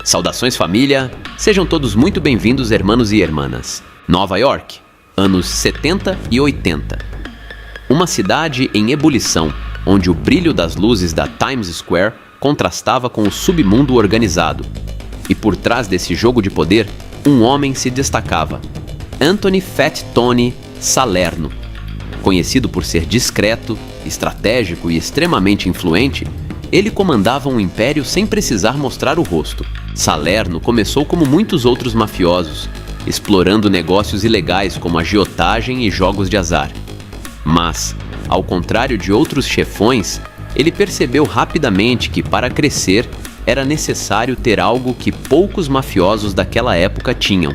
Saudações família, sejam todos muito bem-vindos hermanos e hermanas. Nova York, anos 70 e 80. Uma cidade em ebulição, onde o brilho das luzes da Times Square contrastava com o submundo organizado. E por trás desse jogo de poder, um homem se destacava. Anthony Fat Tony Salerno. Conhecido por ser discreto, estratégico e extremamente influente, ele comandava um império sem precisar mostrar o rosto. Salerno começou como muitos outros mafiosos, explorando negócios ilegais como agiotagem e jogos de azar. Mas, ao contrário de outros chefões, ele percebeu rapidamente que para crescer era necessário ter algo que poucos mafiosos daquela época tinham: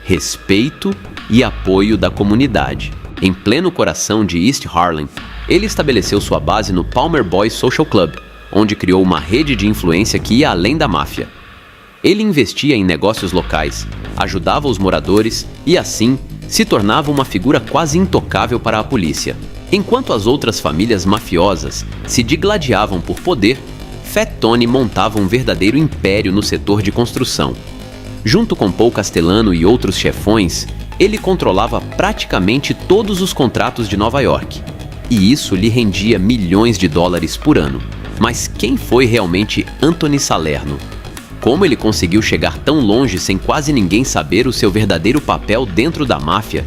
respeito e apoio da comunidade. Em pleno coração de East Harlem, ele estabeleceu sua base no Palmer Boys Social Club, onde criou uma rede de influência que ia além da máfia. Ele investia em negócios locais, ajudava os moradores e, assim, se tornava uma figura quase intocável para a polícia. Enquanto as outras famílias mafiosas se digladiavam por poder, Fat Tony montava um verdadeiro império no setor de construção. Junto com Paul Castellano e outros chefões, ele controlava praticamente todos os contratos de Nova York. E isso lhe rendia milhões de dólares por ano. Mas quem foi realmente Anthony Salerno? Como ele conseguiu chegar tão longe sem quase ninguém saber o seu verdadeiro papel dentro da máfia?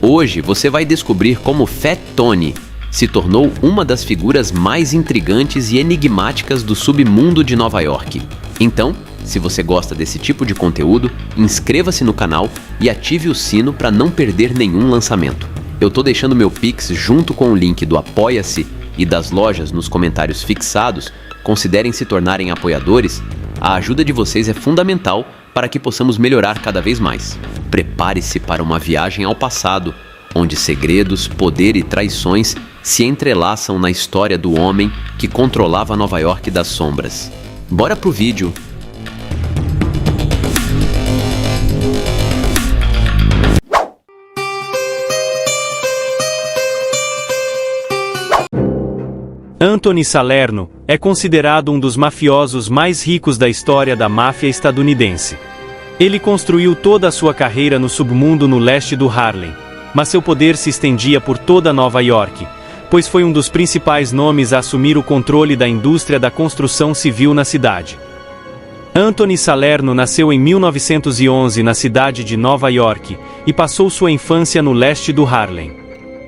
Hoje você vai descobrir como Fat Tony se tornou uma das figuras mais intrigantes e enigmáticas do submundo de Nova York. Então, se você gosta desse tipo de conteúdo, inscreva-se no canal e ative o sino para não perder nenhum lançamento. Eu tô deixando meu Pix junto com o link do Apoia-se e das lojas nos comentários fixados. Considerem se tornarem apoiadores. A ajuda de vocês é fundamental para que possamos melhorar cada vez mais. Prepare-se para uma viagem ao passado, onde segredos, poder e traições se entrelaçam na história do homem que controlava Nova York das sombras. Bora pro vídeo! Anthony Salerno é considerado um dos mafiosos mais ricos da história da máfia estadunidense. Ele construiu toda a sua carreira no submundo no leste do Harlem, mas seu poder se estendia por toda Nova York, pois foi um dos principais nomes a assumir o controle da indústria da construção civil na cidade. Anthony Salerno nasceu em 1911 na cidade de Nova York e passou sua infância no leste do Harlem.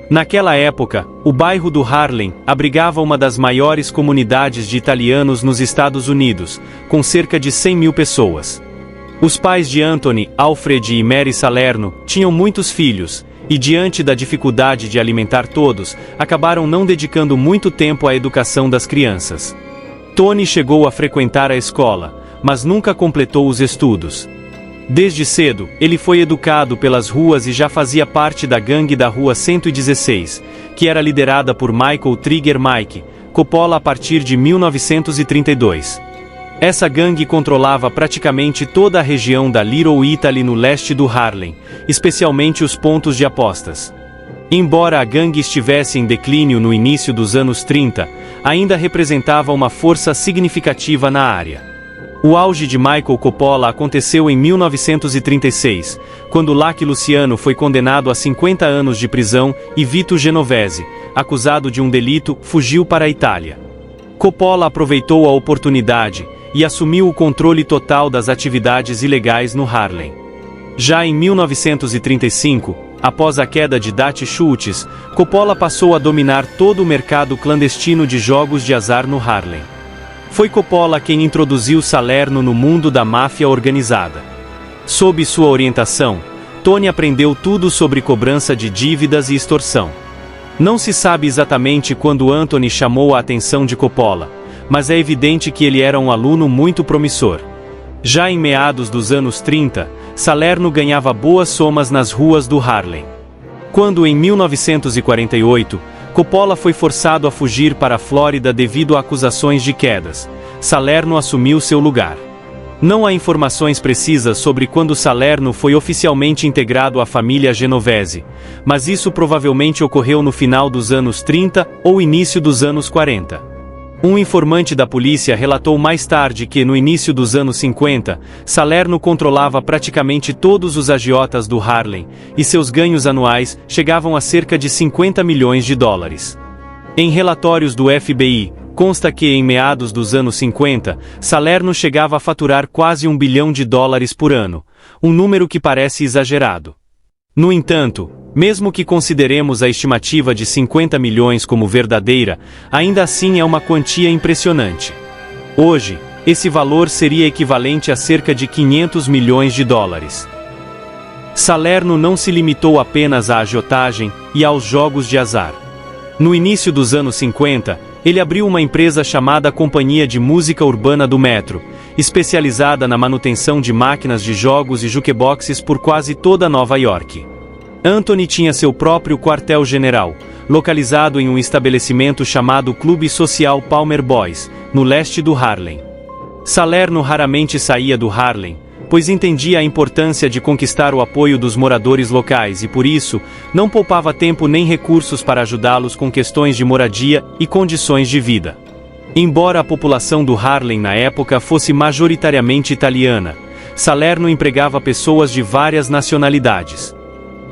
Naquela época, o bairro do Harlem abrigava uma das maiores comunidades de italianos nos Estados Unidos, com cerca de 100 mil pessoas. Os pais de Anthony, Alfred e Mary Salerno, tinham muitos filhos, e diante da dificuldade de alimentar todos, acabaram não dedicando muito tempo à educação das crianças. Tony chegou a frequentar a escola, mas nunca completou os estudos. Desde cedo, ele foi educado pelas ruas e já fazia parte da gangue da Rua 116, que era liderada por Michael Trigger Mike Coppola a partir de 1932. Essa gangue controlava praticamente toda a região da Little Italy no leste do Harlem, especialmente os pontos de apostas. Embora a gangue estivesse em declínio no início dos anos 30, ainda representava uma força significativa na área. O auge de Michael Coppola aconteceu em 1936, quando Lucky Luciano foi condenado a 50 anos de prisão e Vito Genovese, acusado de um delito, fugiu para a Itália. Coppola aproveitou a oportunidade e assumiu o controle total das atividades ilegais no Harlem. Já em 1935, após a queda de Dutch Schultz, Coppola passou a dominar todo o mercado clandestino de jogos de azar no Harlem. Foi Coppola quem introduziu Salerno no mundo da máfia organizada. Sob sua orientação, Tony aprendeu tudo sobre cobrança de dívidas e extorsão. Não se sabe exatamente quando Anthony chamou a atenção de Coppola, mas é evidente que ele era um aluno muito promissor. Já em meados dos anos 30, Salerno ganhava boas somas nas ruas do Harlem. Quando, em 1948, Coppola foi forçado a fugir para a Flórida devido a acusações de quedas, Salerno assumiu seu lugar. Não há informações precisas sobre quando Salerno foi oficialmente integrado à família Genovese, mas isso provavelmente ocorreu no final dos anos 30 ou início dos anos 40. Um informante da polícia relatou mais tarde que, no início dos anos 50, Salerno controlava praticamente todos os agiotas do Harlem, e seus ganhos anuais chegavam a cerca de 50 milhões de dólares. Em relatórios do FBI, consta que, em meados dos anos 50, Salerno chegava a faturar quase $1 bilhão por ano, um número que parece exagerado. No entanto, mesmo que consideremos a estimativa de 50 milhões como verdadeira, ainda assim é uma quantia impressionante. Hoje, esse valor seria equivalente a cerca de 500 milhões de dólares. Salerno não se limitou apenas à agiotagem e aos jogos de azar. No início dos anos 50, ele abriu uma empresa chamada Companhia de Música Urbana do Metro, especializada na manutenção de máquinas de jogos e jukeboxes por quase toda Nova York. Anthony tinha seu próprio quartel-general, localizado em um estabelecimento chamado Clube Social Palmer Boys, no leste do Harlem. Salerno raramente saía do Harlem, pois entendia a importância de conquistar o apoio dos moradores locais e, por isso, não poupava tempo nem recursos para ajudá-los com questões de moradia e condições de vida. Embora a população do Harlem na época fosse majoritariamente italiana, Salerno empregava pessoas de várias nacionalidades.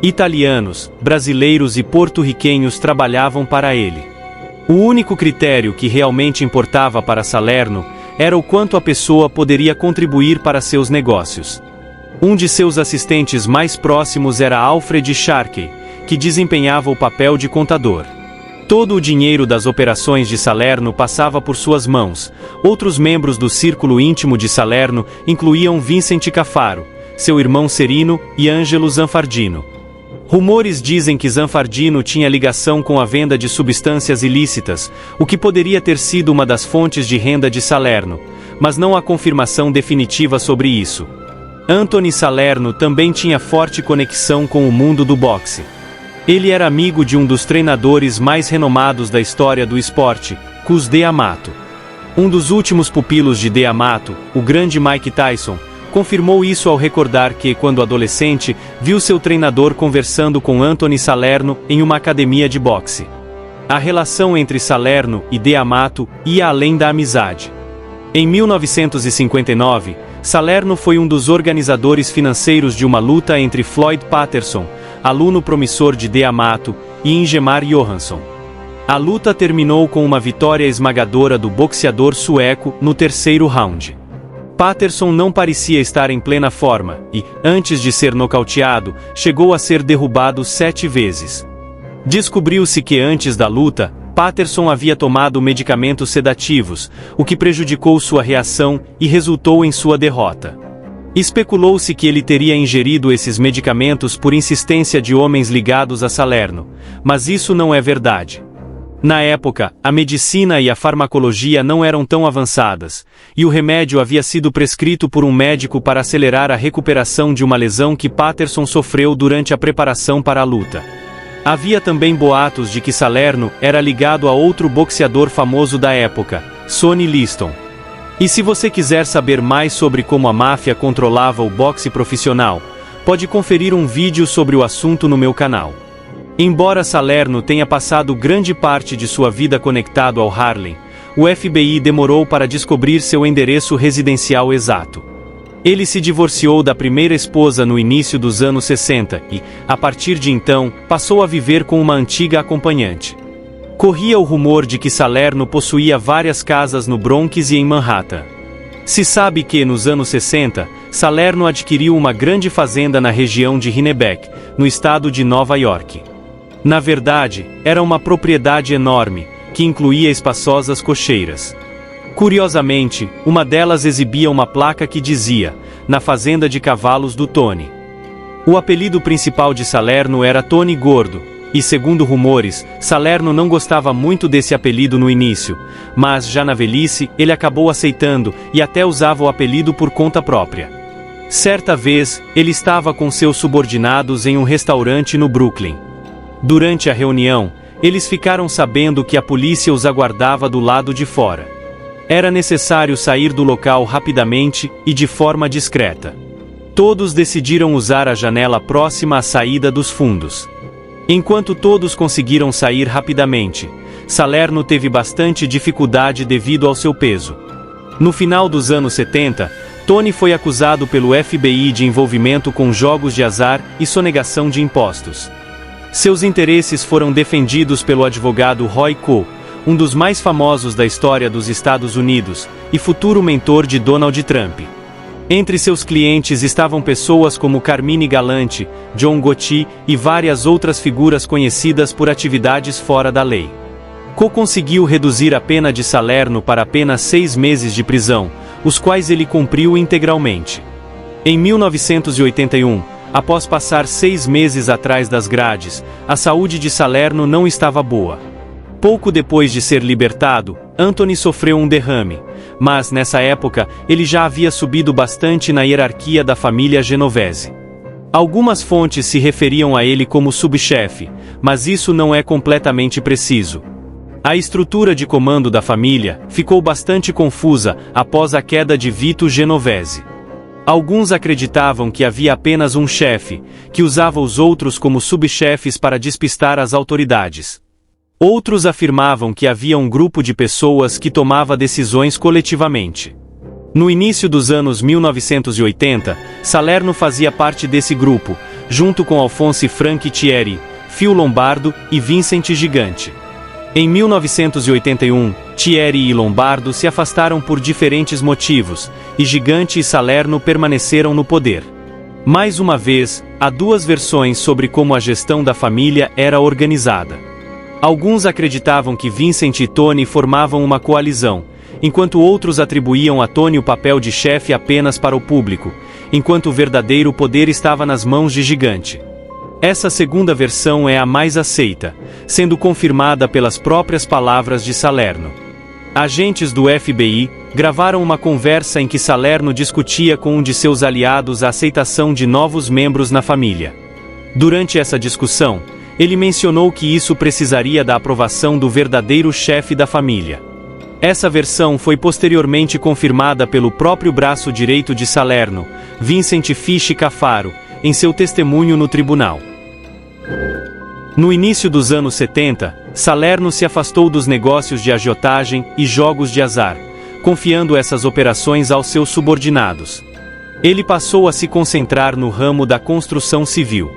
Italianos, brasileiros e porto-riquenhos trabalhavam para ele. O único critério que realmente importava para Salerno era o quanto a pessoa poderia contribuir para seus negócios. Um de seus assistentes mais próximos era Alfred Sharkey, que desempenhava o papel de contador. Todo o dinheiro das operações de Salerno passava por suas mãos. Outros membros do círculo íntimo de Salerno incluíam Vincent Cafaro, seu irmão Serino e Ângelo Zanfardino. Rumores dizem que Zanfardino tinha ligação com a venda de substâncias ilícitas, o que poderia ter sido uma das fontes de renda de Salerno, mas não há confirmação definitiva sobre isso. Anthony Salerno também tinha forte conexão com o mundo do boxe. Ele era amigo de um dos treinadores mais renomados da história do esporte, Cus D'Amato. Um dos últimos pupilos de D'Amato, o grande Mike Tyson, confirmou isso ao recordar que, quando adolescente, viu seu treinador conversando com Anthony Salerno em uma academia de boxe. A relação entre Salerno e D'Amato ia além da amizade. Em 1959, Salerno foi um dos organizadores financeiros de uma luta entre Floyd Patterson, aluno promissor de D'Amato, e Ingemar Johansson. A luta terminou com uma vitória esmagadora do boxeador sueco no terceiro round. Patterson não parecia estar em plena forma e, antes de ser nocauteado, chegou a ser derrubado 7 vezes. Descobriu-se que antes da luta, Patterson havia tomado medicamentos sedativos, o que prejudicou sua reação e resultou em sua derrota. Especulou-se que ele teria ingerido esses medicamentos por insistência de homens ligados a Salerno, mas isso não é verdade. Na época, a medicina e a farmacologia não eram tão avançadas, e o remédio havia sido prescrito por um médico para acelerar a recuperação de uma lesão que Patterson sofreu durante a preparação para a luta. Havia também boatos de que Salerno era ligado a outro boxeador famoso da época, Sonny Liston. E se você quiser saber mais sobre como a máfia controlava o boxe profissional, pode conferir um vídeo sobre o assunto no meu canal. Embora Salerno tenha passado grande parte de sua vida conectado ao Harlem, o FBI demorou para descobrir seu endereço residencial exato. Ele se divorciou da primeira esposa no início dos anos 60 e, a partir de então, passou a viver com uma antiga acompanhante. Corria o rumor de que Salerno possuía várias casas no Bronx e em Manhattan. Se sabe que, nos anos 60, Salerno adquiriu uma grande fazenda na região de Rhinebeck, no estado de Nova York. Na verdade, era uma propriedade enorme, que incluía espaçosas cocheiras. Curiosamente, uma delas exibia uma placa que dizia, na fazenda de cavalos do Tony. O apelido principal de Salerno era Tony Gordo, e segundo rumores, Salerno não gostava muito desse apelido no início, mas já na velhice, ele acabou aceitando e até usava o apelido por conta própria. Certa vez, ele estava com seus subordinados em um restaurante no Brooklyn. Durante a reunião, eles ficaram sabendo que a polícia os aguardava do lado de fora. Era necessário sair do local rapidamente e de forma discreta. Todos decidiram usar a janela próxima à saída dos fundos. Enquanto todos conseguiram sair rapidamente, Salerno teve bastante dificuldade devido ao seu peso. No final dos anos 70, Tony foi acusado pelo FBI de envolvimento com jogos de azar e sonegação de impostos. Seus interesses foram defendidos pelo advogado Roy Coe, um dos mais famosos da história dos Estados Unidos, e futuro mentor de Donald Trump. Entre seus clientes estavam pessoas como Carmine Galante, John Gotti e várias outras figuras conhecidas por atividades fora da lei. Coe conseguiu reduzir a pena de Salerno para apenas 6 meses de prisão, os quais ele cumpriu integralmente. Em 1981, após passar 6 meses atrás das grades, a saúde de Salerno não estava boa. Pouco depois de ser libertado, Anthony sofreu um derrame, mas nessa época ele já havia subido bastante na hierarquia da família Genovese. Algumas fontes se referiam a ele como subchefe, mas isso não é completamente preciso. A estrutura de comando da família ficou bastante confusa após a queda de Vito Genovese. Alguns acreditavam que havia apenas um chefe, que usava os outros como subchefes para despistar as autoridades. Outros afirmavam que havia um grupo de pessoas que tomava decisões coletivamente. No início dos anos 1980, Salerno fazia parte desse grupo, junto com Alphonse Frank Thierry, Phil Lombardo e Vincent Gigante. Em 1981, Thierry e Lombardo se afastaram por diferentes motivos, e Gigante e Salerno permaneceram no poder. Mais uma vez, há duas versões sobre como a gestão da família era organizada. Alguns acreditavam que Vincent e Tony formavam uma coalizão, enquanto outros atribuíam a Tony o papel de chefe apenas para o público, enquanto o verdadeiro poder estava nas mãos de Gigante. Essa segunda versão é a mais aceita, sendo confirmada pelas próprias palavras de Salerno. Agentes do FBI gravaram uma conversa em que Salerno discutia com um de seus aliados a aceitação de novos membros na família. Durante essa discussão, ele mencionou que isso precisaria da aprovação do verdadeiro chefe da família. Essa versão foi posteriormente confirmada pelo próprio braço direito de Salerno, Vincent Fish Cafaro, em seu testemunho no tribunal. No início dos anos 70, Salerno se afastou dos negócios de agiotagem e jogos de azar, confiando essas operações aos seus subordinados. Ele passou a se concentrar no ramo da construção civil.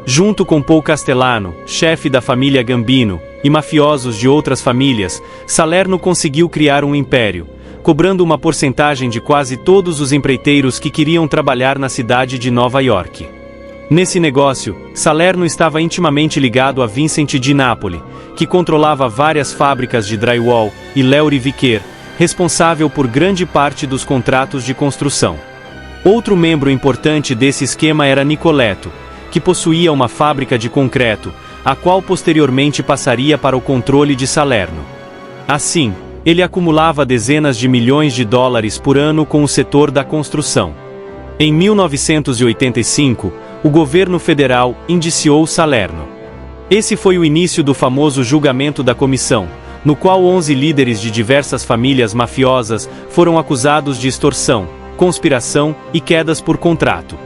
Junto com Paul Castellano, chefe da família Gambino, e mafiosos de outras famílias, Salerno conseguiu criar um império, cobrando uma porcentagem de quase todos os empreiteiros que queriam trabalhar na cidade de Nova York. Nesse negócio, Salerno estava intimamente ligado a Vincent Di Napoli, que controlava várias fábricas de drywall, e Léo Viquer, responsável por grande parte dos contratos de construção. Outro membro importante desse esquema era Nicoletto, que possuía uma fábrica de concreto, a qual posteriormente passaria para o controle de Salerno. Assim, ele acumulava dezenas de milhões de dólares por ano com o setor da construção. Em 1985, o governo federal indiciou Salerno. Esse foi o início do famoso julgamento da comissão, no qual 11 líderes de diversas famílias mafiosas foram acusados de extorsão, conspiração e quedas por contrato.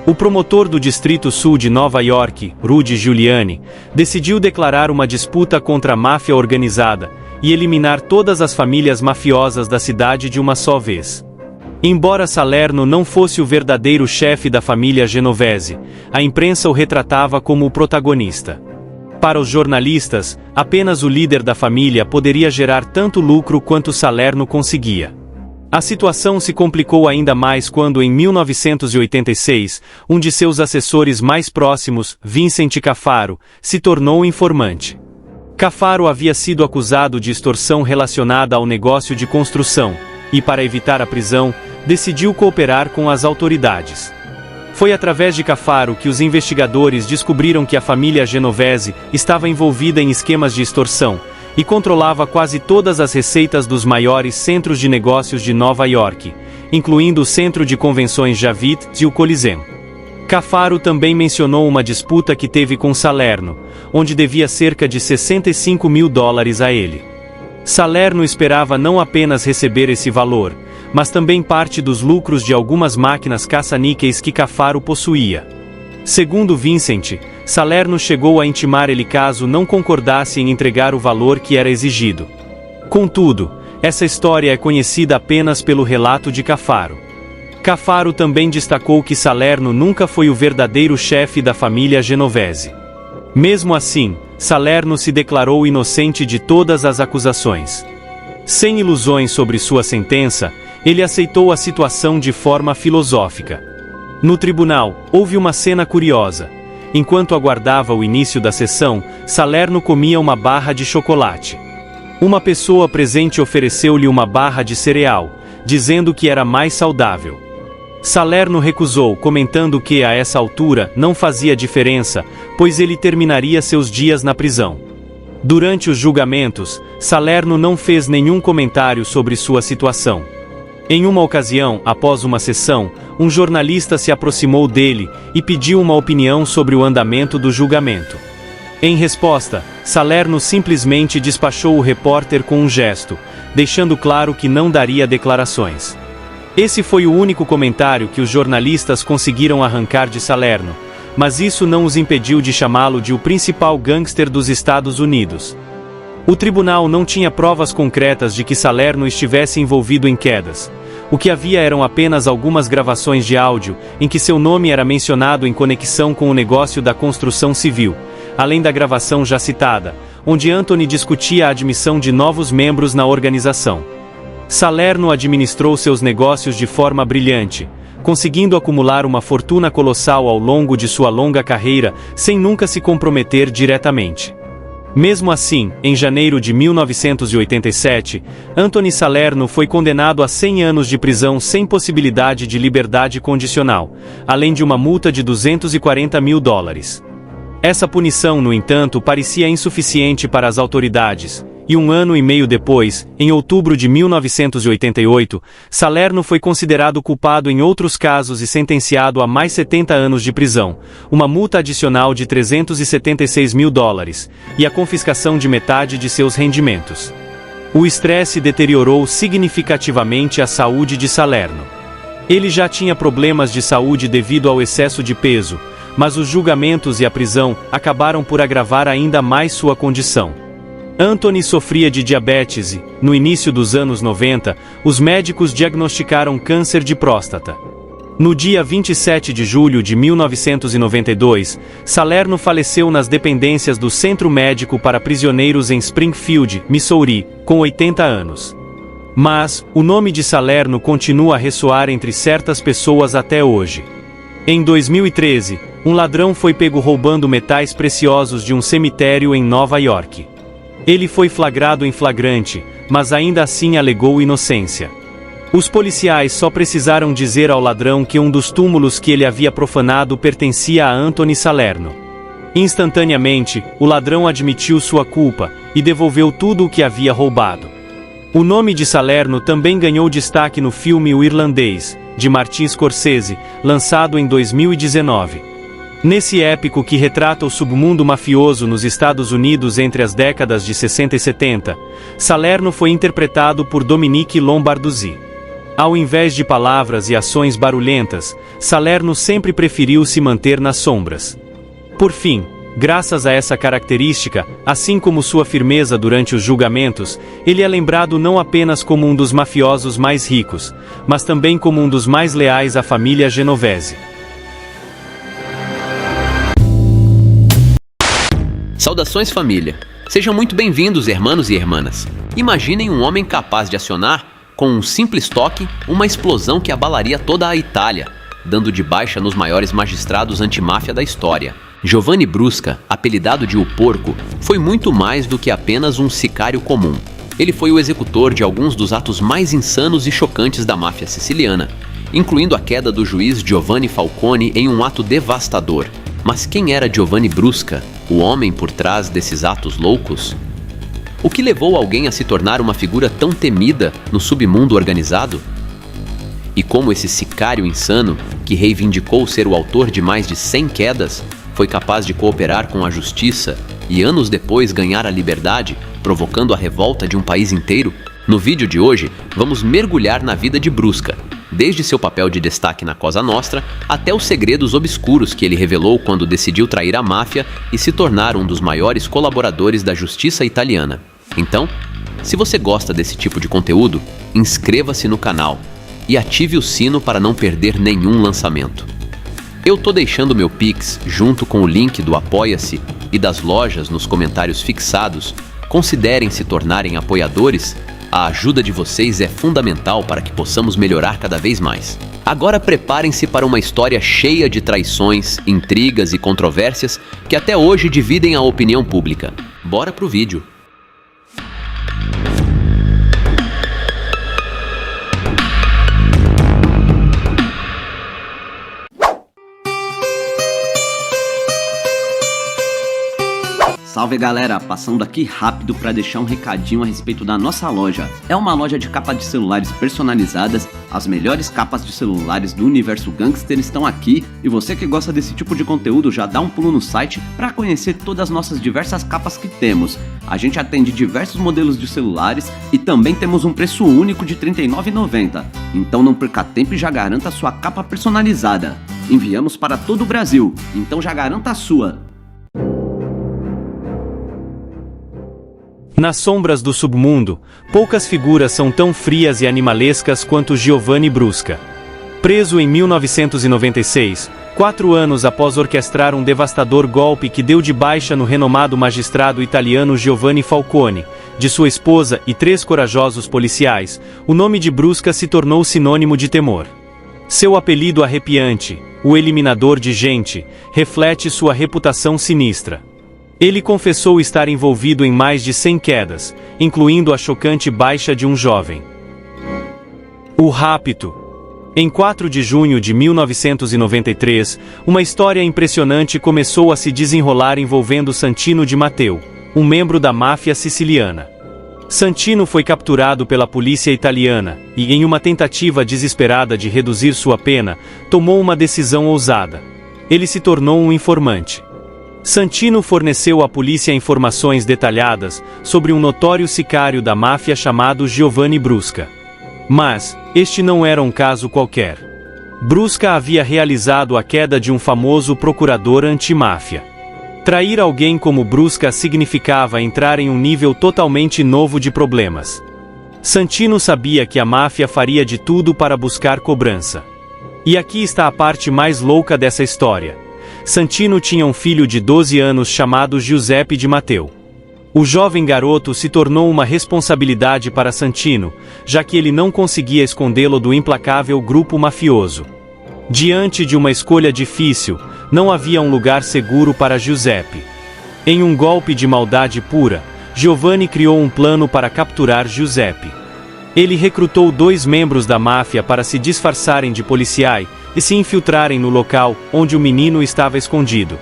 O promotor do Distrito Sul de Nova York, Rudy Giuliani, decidiu declarar uma disputa contra a máfia organizada e eliminar todas as famílias mafiosas da cidade de uma só vez. Embora Salerno não fosse o verdadeiro chefe da família Genovese, a imprensa o retratava como o protagonista. Para os jornalistas, apenas o líder da família poderia gerar tanto lucro quanto Salerno conseguia. A situação se complicou ainda mais quando, em 1986, um de seus assessores mais próximos, Vincent Cafaro, se tornou informante. Cafaro havia sido acusado de extorsão relacionada ao negócio de construção, e para evitar a prisão, decidiu cooperar com as autoridades. Foi através de Cafaro que os investigadores descobriram que a família Genovese estava envolvida em esquemas de extorsão, e controlava quase todas as receitas dos maiores centros de negócios de Nova York, incluindo o Centro de Convenções Javits e o Coliseum. Cafaro também mencionou uma disputa que teve com Salerno, onde devia cerca de $65 mil a ele. Salerno esperava não apenas receber esse valor, mas também parte dos lucros de algumas máquinas caça-níqueis que Cafaro possuía. Segundo Vincent, Salerno chegou a intimar ele caso não concordasse em entregar o valor que era exigido. Contudo, essa história é conhecida apenas pelo relato de Cafaro. Cafaro também destacou que Salerno nunca foi o verdadeiro chefe da família Genovese. Mesmo assim, Salerno se declarou inocente de todas as acusações. Sem ilusões sobre sua sentença, ele aceitou a situação de forma filosófica. No tribunal, houve uma cena curiosa. Enquanto aguardava o início da sessão, Salerno comia uma barra de chocolate. Uma pessoa presente ofereceu-lhe uma barra de cereal, dizendo que era mais saudável. Salerno recusou, comentando que, a essa altura, não fazia diferença, pois ele terminaria seus dias na prisão. Durante os julgamentos, Salerno não fez nenhum comentário sobre sua situação. Em uma ocasião, após uma sessão, um jornalista se aproximou dele e pediu uma opinião sobre o andamento do julgamento. Em resposta, Salerno simplesmente despachou o repórter com um gesto, deixando claro que não daria declarações. Esse foi o único comentário que os jornalistas conseguiram arrancar de Salerno, mas isso não os impediu de chamá-lo de o principal gangster dos Estados Unidos. O tribunal não tinha provas concretas de que Salerno estivesse envolvido em quedas. O que havia eram apenas algumas gravações de áudio, em que seu nome era mencionado em conexão com o negócio da construção civil, além da gravação já citada, onde Anthony discutia a admissão de novos membros na organização. Salerno administrou seus negócios de forma brilhante, conseguindo acumular uma fortuna colossal ao longo de sua longa carreira, sem nunca se comprometer diretamente. Mesmo assim, em janeiro de 1987, Anthony Salerno foi condenado a 100 anos de prisão sem possibilidade de liberdade condicional, além de uma multa de $240 mil. Essa punição, no entanto, parecia insuficiente para as autoridades, e um ano e meio depois, em outubro de 1988, Salerno foi considerado culpado em outros casos e sentenciado a mais 70 anos de prisão, uma multa adicional de $376 mil e a confiscação de metade de seus rendimentos. O estresse deteriorou significativamente a saúde de Salerno. Ele já tinha problemas de saúde devido ao excesso de peso, mas os julgamentos e a prisão acabaram por agravar ainda mais sua condição. Anthony sofria de diabetes e, no início dos anos 90, os médicos diagnosticaram câncer de próstata. No dia 27 de julho de 1992, Salerno faleceu nas dependências do Centro Médico para Prisioneiros em Springfield, Missouri, com 80 anos. Mas, o nome de Salerno continua a ressoar entre certas pessoas até hoje. Em 2013, um ladrão foi pego roubando metais preciosos de um cemitério em Nova York. Ele foi flagrado em flagrante, mas ainda assim alegou inocência. Os policiais só precisaram dizer ao ladrão que um dos túmulos que ele havia profanado pertencia a Anthony Salerno. Instantaneamente, o ladrão admitiu sua culpa e devolveu tudo o que havia roubado. O nome de Salerno também ganhou destaque no filme O Irlandês, de Martin Scorsese, lançado em 2019. Nesse épico que retrata o submundo mafioso nos Estados Unidos entre as décadas de 60 e 70, Salerno foi interpretado por Dominique Lombardozzi. Ao invés de palavras e ações barulhentas, Salerno sempre preferiu se manter nas sombras. Por fim, graças a essa característica, assim como sua firmeza durante os julgamentos, ele é lembrado não apenas como um dos mafiosos mais ricos, mas também como um dos mais leais à família Genovese. Saudações, família! Sejam muito bem-vindos, hermanos e hermanas. Imaginem um homem capaz de acionar, com um simples toque, uma explosão que abalaria toda a Itália, dando de baixa nos maiores magistrados antimáfia da história. Giovanni Brusca, apelidado de O Porco, foi muito mais do que apenas um sicário comum. Ele foi o executor de alguns dos atos mais insanos e chocantes da máfia siciliana, incluindo a queda do juiz Giovanni Falcone em um ato devastador. Mas quem era Giovanni Brusca, o homem por trás desses atos loucos? O que levou alguém a se tornar uma figura tão temida no submundo organizado? E como esse sicário insano, que reivindicou ser o autor de mais de 100 quedas, foi capaz de cooperar com a justiça e anos depois ganhar a liberdade, provocando a revolta de um país inteiro, No vídeo de hoje, vamos mergulhar na vida de Brusca, desde seu papel de destaque na Cosa Nostra até os segredos obscuros que ele revelou quando decidiu trair a máfia e se tornar um dos maiores colaboradores da justiça italiana. Então, se você gosta desse tipo de conteúdo, inscreva-se no canal e ative o sino para não perder nenhum lançamento. Eu tô deixando meu Pix junto com o link do Apoia-se e das lojas nos comentários fixados. Considerem se tornarem apoiadores. A ajuda de vocês é fundamental para que possamos melhorar cada vez mais. Agora preparem-se para uma história cheia de traições, intrigas e controvérsias que até hoje dividem a opinião pública. Bora pro vídeo! Salve galera, passando aqui rápido para deixar um recadinho a respeito da nossa loja. É uma loja de capa de celulares personalizadas, as melhores capas de celulares do universo gangster estão aqui e você que gosta desse tipo de conteúdo já dá um pulo no site para conhecer todas as nossas diversas capas que temos. A gente atende diversos modelos de celulares e também temos um preço único de R$ 39,90. Então não perca tempo e já garanta a sua capa personalizada. Enviamos para todo o Brasil, então já garanta a sua. Nas sombras do submundo, poucas figuras são tão frias e animalescas quanto Giovanni Brusca. Preso em 1996, 4 anos após orquestrar um devastador golpe que deu de baixa no renomado magistrado italiano Giovanni Falcone, de sua esposa e 3 corajosos policiais, o nome de Brusca se tornou sinônimo de temor. Seu apelido arrepiante, o Eliminador de Gente, reflete sua reputação sinistra. Ele confessou estar envolvido em mais de 100 quedas, incluindo a chocante baixa de um jovem. O rapto. Em 4 de junho de 1993, uma história impressionante começou a se desenrolar envolvendo Santino Di Matteo, um membro da máfia siciliana. Santino foi capturado pela polícia italiana e, em uma tentativa desesperada de reduzir sua pena, tomou uma decisão ousada. Ele se tornou um informante. Santino forneceu à polícia informações detalhadas sobre um notório sicário da máfia chamado Giovanni Brusca. Mas, este não era um caso qualquer. Brusca havia realizado a queda de um famoso procurador antimáfia. Trair alguém como Brusca significava entrar em um nível totalmente novo de problemas. Santino sabia que a máfia faria de tudo para buscar cobrança. E aqui está a parte mais louca dessa história. Santino tinha um filho de 12 anos chamado Giuseppe Di Matteo. O jovem garoto se tornou uma responsabilidade para Santino, já que ele não conseguia escondê-lo do implacável grupo mafioso. Diante de uma escolha difícil, não havia um lugar seguro para Giuseppe. Em um golpe de maldade pura, Giovanni criou um plano para capturar Giuseppe. Ele recrutou 2 membros da máfia para se disfarçarem de policiais e se infiltrarem no local onde o menino estava escondido.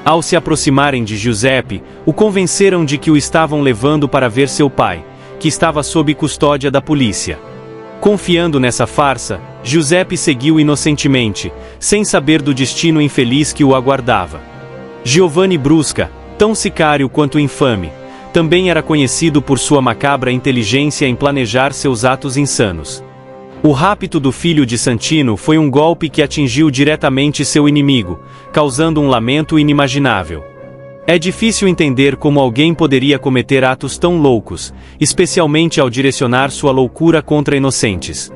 Ao se aproximarem de Giuseppe, o convenceram de que o estavam levando para ver seu pai, que estava sob custódia da polícia. Confiando nessa farsa, Giuseppe seguiu inocentemente, sem saber do destino infeliz que o aguardava. Giovanni Brusca, tão sicário quanto infame, também era conhecido por sua macabra inteligência em planejar seus atos insanos. O rapto do filho de Santino foi um golpe que atingiu diretamente seu inimigo, causando um lamento inimaginável. É difícil entender como alguém poderia cometer atos tão loucos, especialmente ao direcionar sua loucura contra inocentes.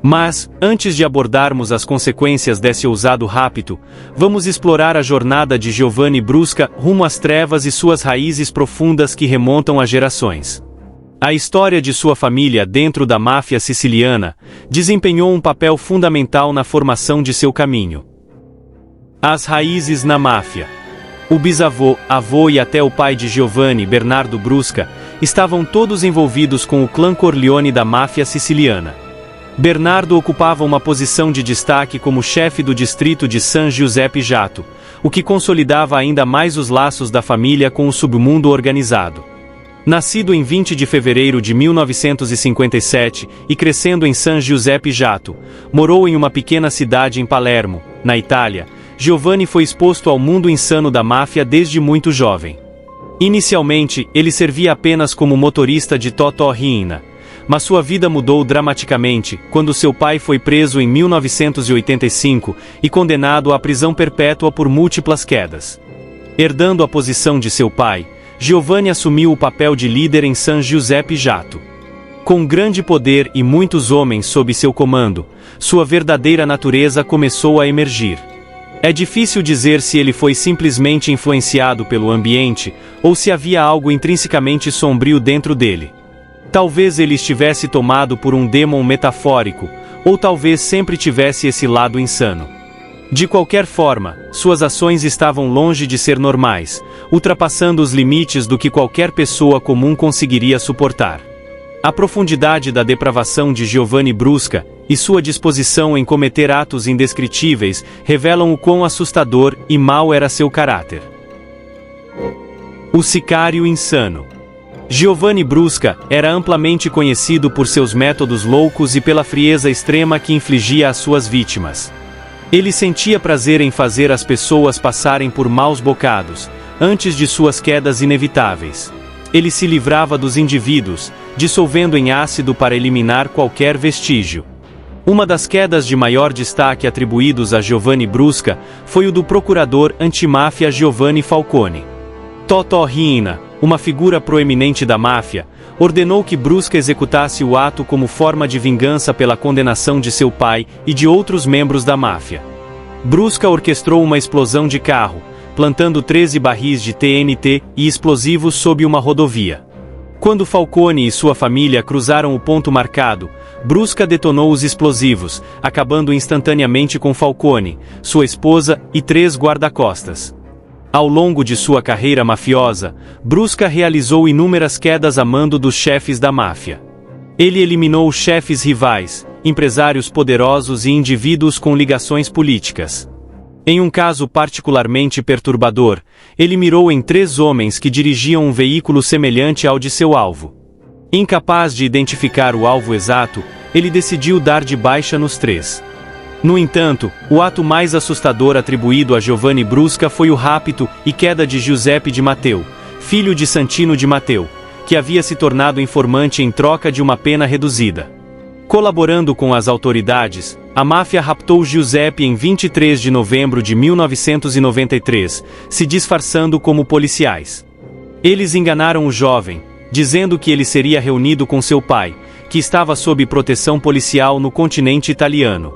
Mas, antes de abordarmos as consequências desse ousado rapto, vamos explorar a jornada de Giovanni Brusca rumo às trevas e suas raízes profundas que remontam a gerações. A história de sua família dentro da máfia siciliana desempenhou um papel fundamental na formação de seu caminho. As raízes na máfia. O bisavô, avô e até o pai de Giovanni, Bernardo Brusca, estavam todos envolvidos com o clã Corleone da máfia siciliana. Bernardo ocupava uma posição de destaque como chefe do distrito de San Giuseppe Jato, o que consolidava ainda mais os laços da família com o submundo organizado. Nascido em 20 de fevereiro de 1957 e crescendo em San Giuseppe Jato, morou em uma pequena cidade em Palermo, na Itália. Giovanni foi exposto ao mundo insano da máfia desde muito jovem. Inicialmente, ele servia apenas como motorista de Totò Riina, Mas sua vida mudou dramaticamente quando seu pai foi preso em 1985 e condenado à prisão perpétua por múltiplas quedas. Herdando a posição de seu pai, Giovanni assumiu o papel de líder em San Giuseppe Jato. Com grande poder e muitos homens sob seu comando, sua verdadeira natureza começou a emergir. É difícil dizer se ele foi simplesmente influenciado pelo ambiente ou se havia algo intrinsecamente sombrio dentro dele. Talvez ele estivesse tomado por um dêmon metafórico, ou talvez sempre tivesse esse lado insano. De qualquer forma, suas ações estavam longe de ser normais, ultrapassando os limites do que qualquer pessoa comum conseguiria suportar. A profundidade da depravação de Giovanni Brusca e sua disposição em cometer atos indescritíveis revelam o quão assustador e mau era seu caráter. O sicário insano. Giovanni Brusca era amplamente conhecido por seus métodos loucos e pela frieza extrema que infligia às suas vítimas. Ele sentia prazer em fazer as pessoas passarem por maus bocados, antes de suas quedas inevitáveis. Ele se livrava dos indivíduos, dissolvendo em ácido para eliminar qualquer vestígio. Uma das quedas de maior destaque atribuídos a Giovanni Brusca foi o do procurador antimáfia Giovanni Falcone. Totò Riina, uma figura proeminente da máfia, ordenou que Brusca executasse o ato como forma de vingança pela condenação de seu pai e de outros membros da máfia. Brusca orquestrou uma explosão de carro, plantando 13 barris de TNT e explosivos sob uma rodovia. Quando Falcone e sua família cruzaram o ponto marcado, Brusca detonou os explosivos, acabando instantaneamente com Falcone, sua esposa e 3 guarda-costas. Ao longo de sua carreira mafiosa, Brusca realizou inúmeras quedas a mando dos chefes da máfia. Ele eliminou chefes rivais, empresários poderosos e indivíduos com ligações políticas. Em um caso particularmente perturbador, ele mirou em 3 homens que dirigiam um veículo semelhante ao de seu alvo. Incapaz de identificar o alvo exato, ele decidiu dar de baixa nos 3. No entanto, o ato mais assustador atribuído a Giovanni Brusca foi o rapto e queda de Giuseppe de Matteo, filho de Santino de Matteo, que havia se tornado informante em troca de uma pena reduzida. Colaborando com as autoridades, a máfia raptou Giuseppe em 23 de novembro de 1993, se disfarçando como policiais. Eles enganaram o jovem, dizendo que ele seria reunido com seu pai, que estava sob proteção policial no continente italiano.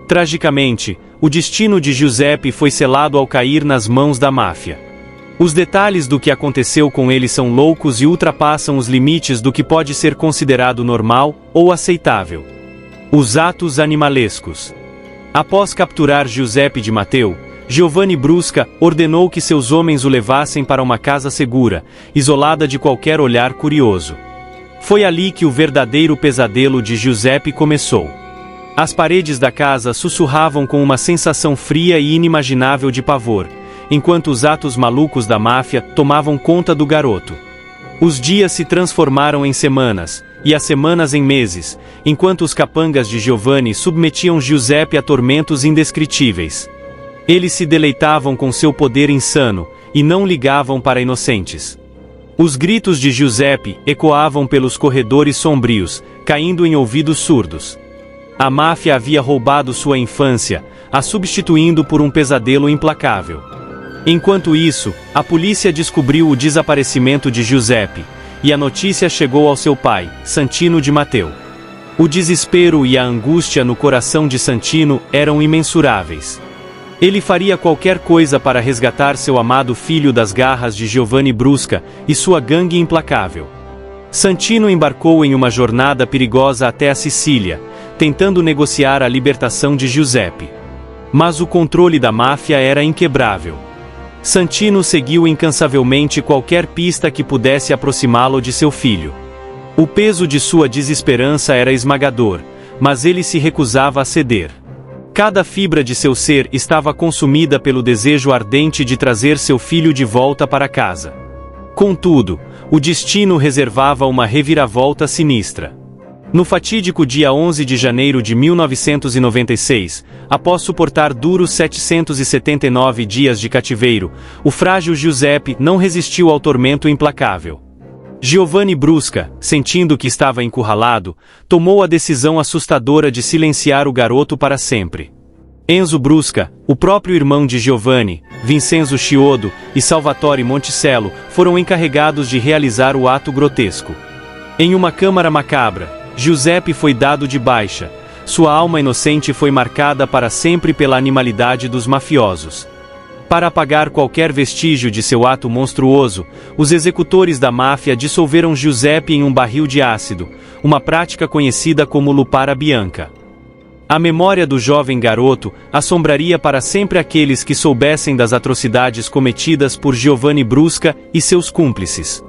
Tragicamente, o destino de Giuseppe foi selado ao cair nas mãos da máfia. Os detalhes do que aconteceu com ele são loucos e ultrapassam os limites do que pode ser considerado normal ou aceitável. Os atos animalescos. Após capturar Giuseppe de Matteo, Giovanni Brusca ordenou que seus homens o levassem para uma casa segura, isolada de qualquer olhar curioso. Foi ali que o verdadeiro pesadelo de Giuseppe começou. As paredes da casa sussurravam com uma sensação fria e inimaginável de pavor, enquanto os atos malucos da máfia tomavam conta do garoto. Os dias se transformaram em semanas, e as semanas em meses, enquanto os capangas de Giovanni submetiam Giuseppe a tormentos indescritíveis. Eles se deleitavam com seu poder insano, e não ligavam para inocentes. Os gritos de Giuseppe ecoavam pelos corredores sombrios, caindo em ouvidos surdos. A máfia havia roubado sua infância, a substituindo por um pesadelo implacável. Enquanto isso, a polícia descobriu o desaparecimento de Giuseppe, e a notícia chegou ao seu pai, Santino de Matteo. O desespero e a angústia no coração de Santino eram imensuráveis. Ele faria qualquer coisa para resgatar seu amado filho das garras de Giovanni Brusca e sua gangue implacável. Santino embarcou em uma jornada perigosa até a Sicília, tentando negociar a libertação de Giuseppe. Mas o controle da máfia era inquebrável. Santino seguiu incansavelmente qualquer pista que pudesse aproximá-lo de seu filho. O peso de sua desesperança era esmagador, mas ele se recusava a ceder. Cada fibra de seu ser estava consumida pelo desejo ardente de trazer seu filho de volta para casa. Contudo, o destino reservava uma reviravolta sinistra. No fatídico dia 11 de janeiro de 1996, após suportar duros 779 dias de cativeiro, o frágil Giuseppe não resistiu ao tormento implacável. Giovanni Brusca, sentindo que estava encurralado, tomou a decisão assustadora de silenciar o garoto para sempre. Enzo Brusca, o próprio irmão de Giovanni, Vincenzo Chiodo e Salvatore Monticello foram encarregados de realizar o ato grotesco. Em uma câmara macabra, Giuseppe foi dado de baixa. Sua alma inocente foi marcada para sempre pela animalidade dos mafiosos. Para apagar qualquer vestígio de seu ato monstruoso, os executores da máfia dissolveram Giuseppe em um barril de ácido, uma prática conhecida como lupara bianca. A memória do jovem garoto assombraria para sempre aqueles que soubessem das atrocidades cometidas por Giovanni Brusca e seus cúmplices.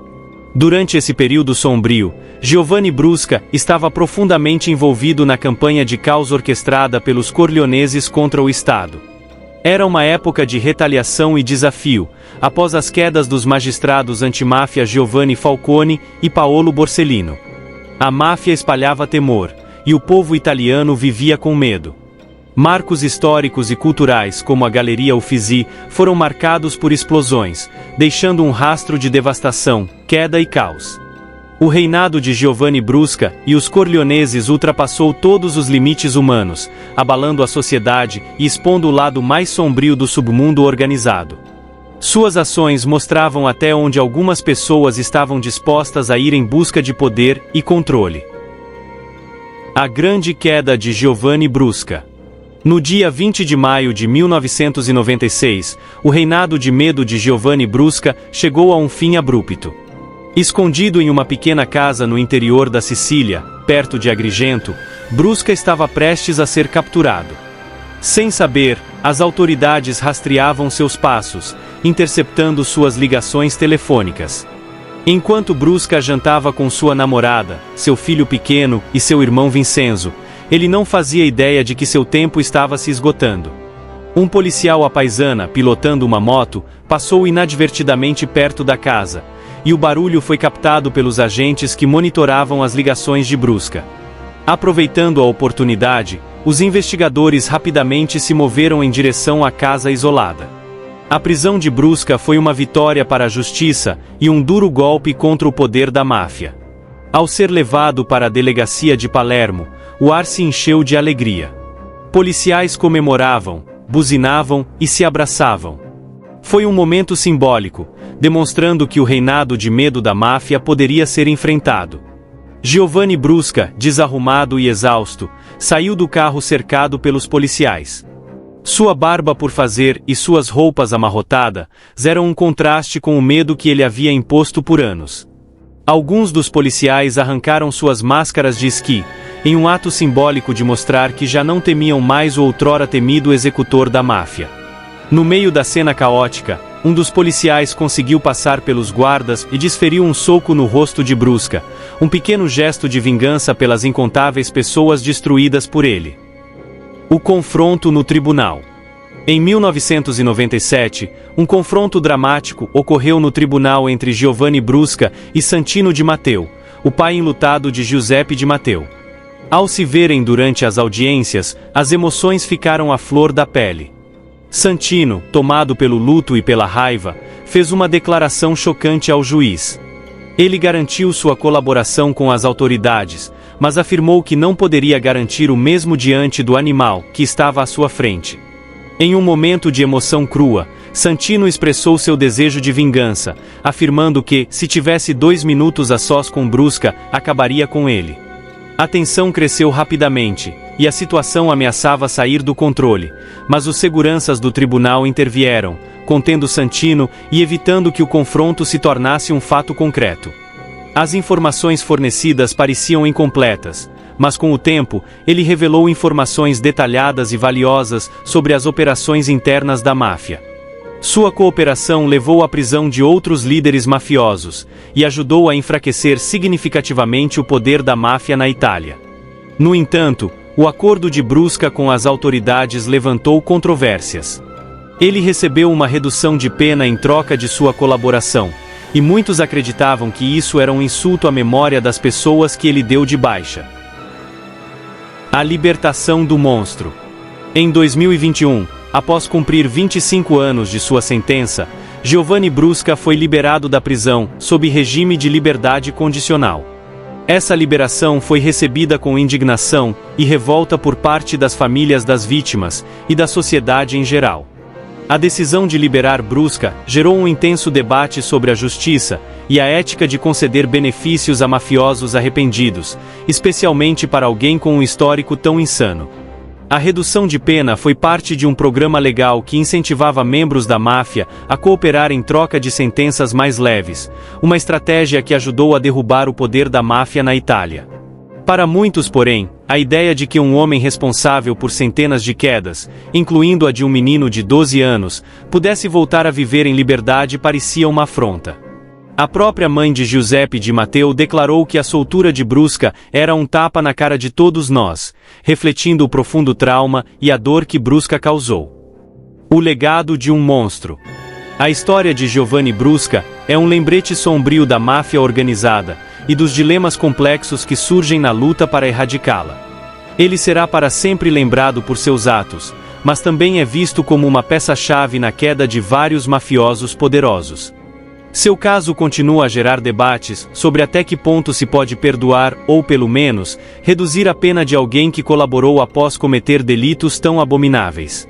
Durante esse período sombrio, Giovanni Brusca estava profundamente envolvido na campanha de caos orquestrada pelos corleoneses contra o Estado. Era uma época de retaliação e desafio, após as quedas dos magistrados antimáfia Giovanni Falcone e Paolo Borsellino. A máfia espalhava temor, e o povo italiano vivia com medo. Marcos históricos e culturais como a Galeria Uffizi foram marcados por explosões, deixando um rastro de devastação, queda e caos. O reinado de Giovanni Brusca e os corleoneses ultrapassou todos os limites humanos, abalando a sociedade e expondo o lado mais sombrio do submundo organizado. Suas ações mostravam até onde algumas pessoas estavam dispostas a ir em busca de poder e controle. A grande queda de Giovanni Brusca. No dia 20 de maio de 1996, o reinado de medo de Giovanni Brusca chegou a um fim abrupto. Escondido em uma pequena casa no interior da Sicília, perto de Agrigento, Brusca estava prestes a ser capturado. Sem saber, as autoridades rastreavam seus passos, interceptando suas ligações telefônicas. Enquanto Brusca jantava com sua namorada, seu filho pequeno e seu irmão Vincenzo, ele não fazia ideia de que seu tempo estava se esgotando. Um policial à paisana, pilotando uma moto, passou inadvertidamente perto da casa, e o barulho foi captado pelos agentes que monitoravam as ligações de Brusca. Aproveitando a oportunidade, os investigadores rapidamente se moveram em direção à casa isolada. A prisão de Brusca foi uma vitória para a justiça e um duro golpe contra o poder da máfia. Ao ser levado para a delegacia de Palermo, o ar se encheu de alegria. Policiais comemoravam, buzinavam e se abraçavam. Foi um momento simbólico, demonstrando que o reinado de medo da máfia poderia ser enfrentado. Giovanni Brusca, desarrumado e exausto, saiu do carro cercado pelos policiais. Sua barba por fazer e suas roupas amarrotadas eram um contraste com o medo que ele havia imposto por anos. Alguns dos policiais arrancaram suas máscaras de esqui, em um ato simbólico de mostrar que já não temiam mais o outrora temido executor da máfia. No meio da cena caótica, um dos policiais conseguiu passar pelos guardas e desferiu um soco no rosto de Brusca, um pequeno gesto de vingança pelas incontáveis pessoas destruídas por ele. O confronto no tribunal. Em 1997, um confronto dramático ocorreu no tribunal entre Giovanni Brusca e Santino Di Matteo, o pai enlutado de Giuseppe Di Matteo. Ao se verem durante as audiências, as emoções ficaram à flor da pele. Santino, tomado pelo luto e pela raiva, fez uma declaração chocante ao juiz. Ele garantiu sua colaboração com as autoridades, mas afirmou que não poderia garantir o mesmo diante do animal que estava à sua frente. Em um momento de emoção crua, Santino expressou seu desejo de vingança, afirmando que, se tivesse 2 minutos a sós com Brusca, acabaria com ele. A tensão cresceu rapidamente, e a situação ameaçava sair do controle, mas os seguranças do tribunal intervieram, contendo Santino e evitando que o confronto se tornasse um fato concreto. As informações fornecidas pareciam incompletas, mas com o tempo, ele revelou informações detalhadas e valiosas sobre as operações internas da máfia. Sua cooperação levou à prisão de outros líderes mafiosos, e ajudou a enfraquecer significativamente o poder da máfia na Itália. No entanto, o acordo de Brusca com as autoridades levantou controvérsias. Ele recebeu uma redução de pena em troca de sua colaboração, e muitos acreditavam que isso era um insulto à memória das pessoas que ele deu de baixa. A libertação do monstro. Em 2021, após cumprir 25 anos de sua sentença, Giovanni Brusca foi liberado da prisão, sob regime de liberdade condicional. Essa liberação foi recebida com indignação e revolta por parte das famílias das vítimas e da sociedade em geral. A decisão de liberar Brusca gerou um intenso debate sobre a justiça e a ética de conceder benefícios a mafiosos arrependidos, especialmente para alguém com um histórico tão insano. A redução de pena foi parte de um programa legal que incentivava membros da máfia a cooperar em troca de sentenças mais leves, uma estratégia que ajudou a derrubar o poder da máfia na Itália. Para muitos, porém, a ideia de que um homem responsável por centenas de quedas, incluindo a de um menino de 12 anos, pudesse voltar a viver em liberdade parecia uma afronta. A própria mãe de Giuseppe Di Matteo declarou que a soltura de Brusca era um tapa na cara de todos nós, refletindo o profundo trauma e a dor que Brusca causou. O legado de um monstro. A história de Giovanni Brusca é um lembrete sombrio da máfia organizada e dos dilemas complexos que surgem na luta para erradicá-la. Ele será para sempre lembrado por seus atos, mas também é visto como uma peça-chave na queda de vários mafiosos poderosos. Seu caso continua a gerar debates sobre até que ponto se pode perdoar ou, pelo menos, reduzir a pena de alguém que colaborou após cometer delitos tão abomináveis.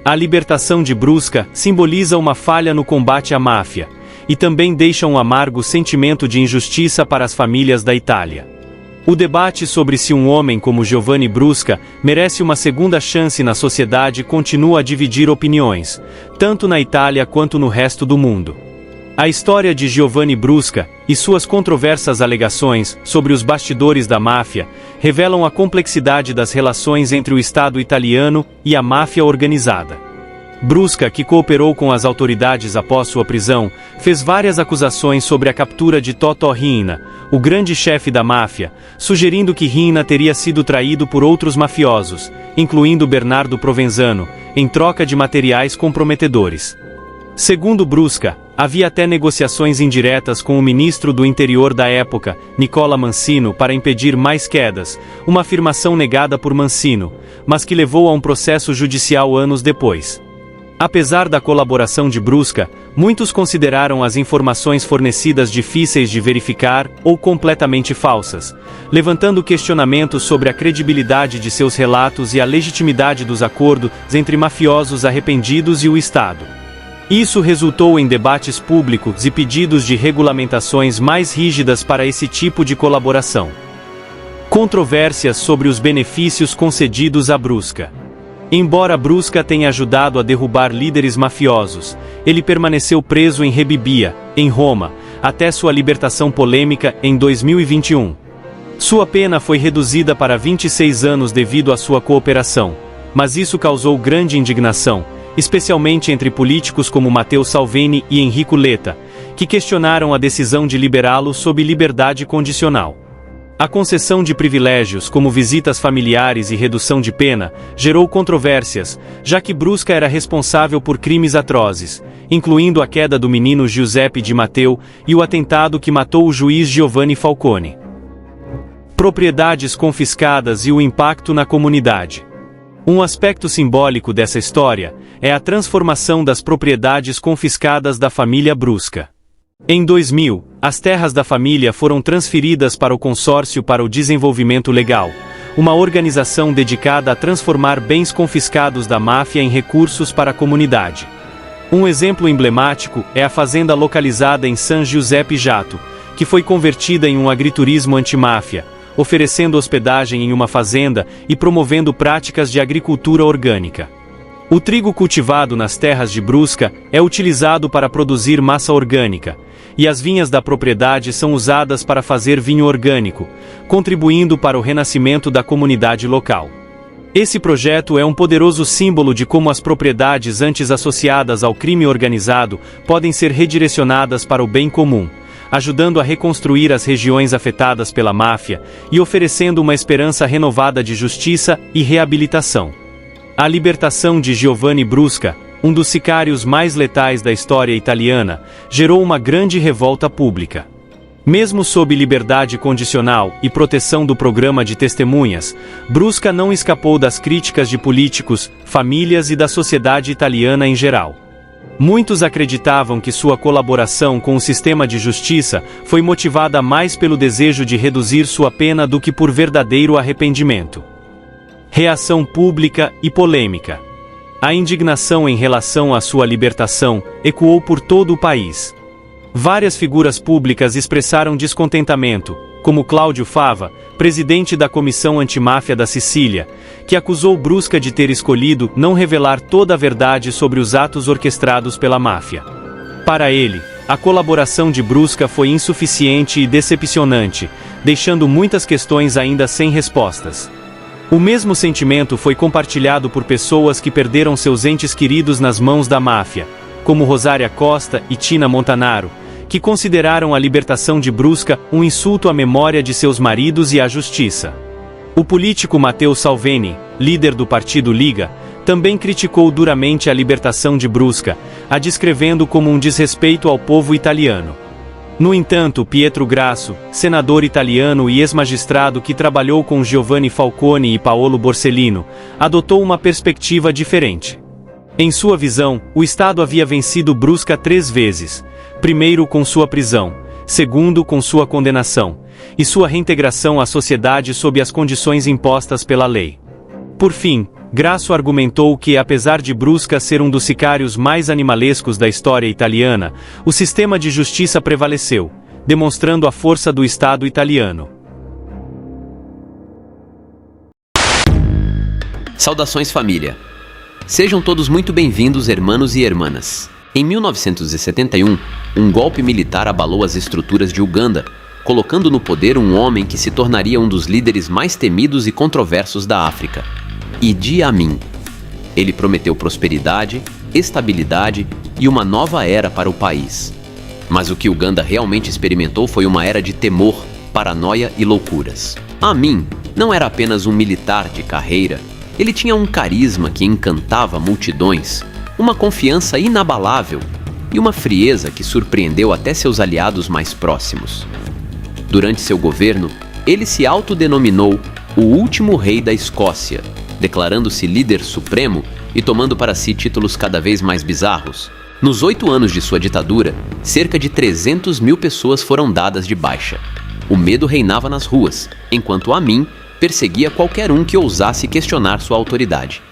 A libertação de Brusca simboliza uma falha no combate à máfia, e também deixa um amargo sentimento de injustiça para as famílias da Itália. O debate sobre se um homem como Giovanni Brusca merece uma segunda chance na sociedade continua a dividir opiniões, tanto na Itália quanto no resto do mundo. A história de Giovanni Brusca e suas controversas alegações sobre os bastidores da máfia revelam a complexidade das relações entre o Estado italiano e a máfia organizada. Brusca, que cooperou com as autoridades após sua prisão, fez várias acusações sobre a captura de Totò Riina, o grande chefe da máfia, sugerindo que Riina teria sido traído por outros mafiosos, incluindo Bernardo Provenzano, em troca de materiais comprometedores. Segundo Brusca, havia até negociações indiretas com o ministro do interior da época, Nicola Mancino, para impedir mais quedas, uma afirmação negada por Mancino, mas que levou a um processo judicial anos depois. Apesar da colaboração de Brusca, muitos consideraram as informações fornecidas difíceis de verificar ou completamente falsas, levantando questionamentos sobre a credibilidade de seus relatos e a legitimidade dos acordos entre mafiosos arrependidos e o Estado. Isso resultou em debates públicos e pedidos de regulamentações mais rígidas para esse tipo de colaboração. Controvérsias sobre os benefícios concedidos a Brusca. Embora Brusca tenha ajudado a derrubar líderes mafiosos, ele permaneceu preso em Rebibbia, em Roma, até sua libertação polêmica em 2021. Sua pena foi reduzida para 26 anos devido à sua cooperação, mas isso causou grande indignação, especialmente entre políticos como Matteo Salvini e Enrico Letta, que questionaram a decisão de liberá-lo sob liberdade condicional. A concessão de privilégios, como visitas familiares e redução de pena, gerou controvérsias, já que Brusca era responsável por crimes atrozes, incluindo a queda do menino Giuseppe Di Matteo e o atentado que matou o juiz Giovanni Falcone. Propriedades confiscadas e o impacto na comunidade. Um aspecto simbólico dessa história é a transformação das propriedades confiscadas da família Brusca. Em 2000, as terras da família foram transferidas para o Consórcio para o Desenvolvimento Legal, uma organização dedicada a transformar bens confiscados da máfia em recursos para a comunidade. Um exemplo emblemático é a fazenda localizada em San Giuseppe Jato, que foi convertida em um agriturismo antimáfia, oferecendo hospedagem em uma fazenda e promovendo práticas de agricultura orgânica. O trigo cultivado nas terras de Brusca é utilizado para produzir massa orgânica, e as vinhas da propriedade são usadas para fazer vinho orgânico, contribuindo para o renascimento da comunidade local. Esse projeto é um poderoso símbolo de como as propriedades antes associadas ao crime organizado podem ser redirecionadas para o bem comum, ajudando a reconstruir as regiões afetadas pela máfia e oferecendo uma esperança renovada de justiça e reabilitação. A libertação de Giovanni Brusca, um dos sicários mais letais da história italiana, gerou uma grande revolta pública. Mesmo sob liberdade condicional e proteção do programa de testemunhas, Brusca não escapou das críticas de políticos, famílias e da sociedade italiana em geral. Muitos acreditavam que sua colaboração com o sistema de justiça foi motivada mais pelo desejo de reduzir sua pena do que por verdadeiro arrependimento. Reação pública e polêmica. A indignação em relação à sua libertação ecoou por todo o país. Várias figuras públicas expressaram descontentamento, como Cláudio Fava, presidente da Comissão Antimáfia da Sicília, que acusou Brusca de ter escolhido não revelar toda a verdade sobre os atos orquestrados pela máfia. Para ele, a colaboração de Brusca foi insuficiente e decepcionante, deixando muitas questões ainda sem respostas. O mesmo sentimento foi compartilhado por pessoas que perderam seus entes queridos nas mãos da máfia, como Rosária Costa e Tina Montanaro, que consideraram a libertação de Brusca um insulto à memória de seus maridos e à justiça. O político Matteo Salvini, líder do partido Liga, também criticou duramente a libertação de Brusca, a descrevendo como um desrespeito ao povo italiano. No entanto, Pietro Grasso, senador italiano e ex-magistrado que trabalhou com Giovanni Falcone e Paolo Borsellino, adotou uma perspectiva diferente. Em sua visão, o Estado havia vencido Brusca 3 vezes, primeiro com sua prisão, segundo com sua condenação, e sua reintegração à sociedade sob as condições impostas pela lei. Por fim, Grasso argumentou que, apesar de Brusca ser um dos sicários mais animalescos da história italiana, o sistema de justiça prevaleceu, demonstrando a força do Estado italiano. Saudações, família! Sejam todos muito bem-vindos, hermanos e hermanas. Em 1971, um golpe militar abalou as estruturas de Uganda, colocando no poder um homem que se tornaria um dos líderes mais temidos e controversos da África, Idi Amin. Ele prometeu prosperidade, estabilidade e uma nova era para o país. Mas o que Uganda realmente experimentou foi uma era de temor, paranoia e loucuras. Amin não era apenas um militar de carreira, ele tinha um carisma que encantava multidões, uma confiança inabalável e uma frieza que surpreendeu até seus aliados mais próximos. Durante seu governo, ele se autodenominou o último rei da Escócia, declarando-se líder supremo e tomando para si títulos cada vez mais bizarros. Nos 8 anos de sua ditadura, cerca de 300 mil pessoas foram dadas de baixa. O medo reinava nas ruas, enquanto Amin perseguia qualquer um que ousasse questionar sua autoridade.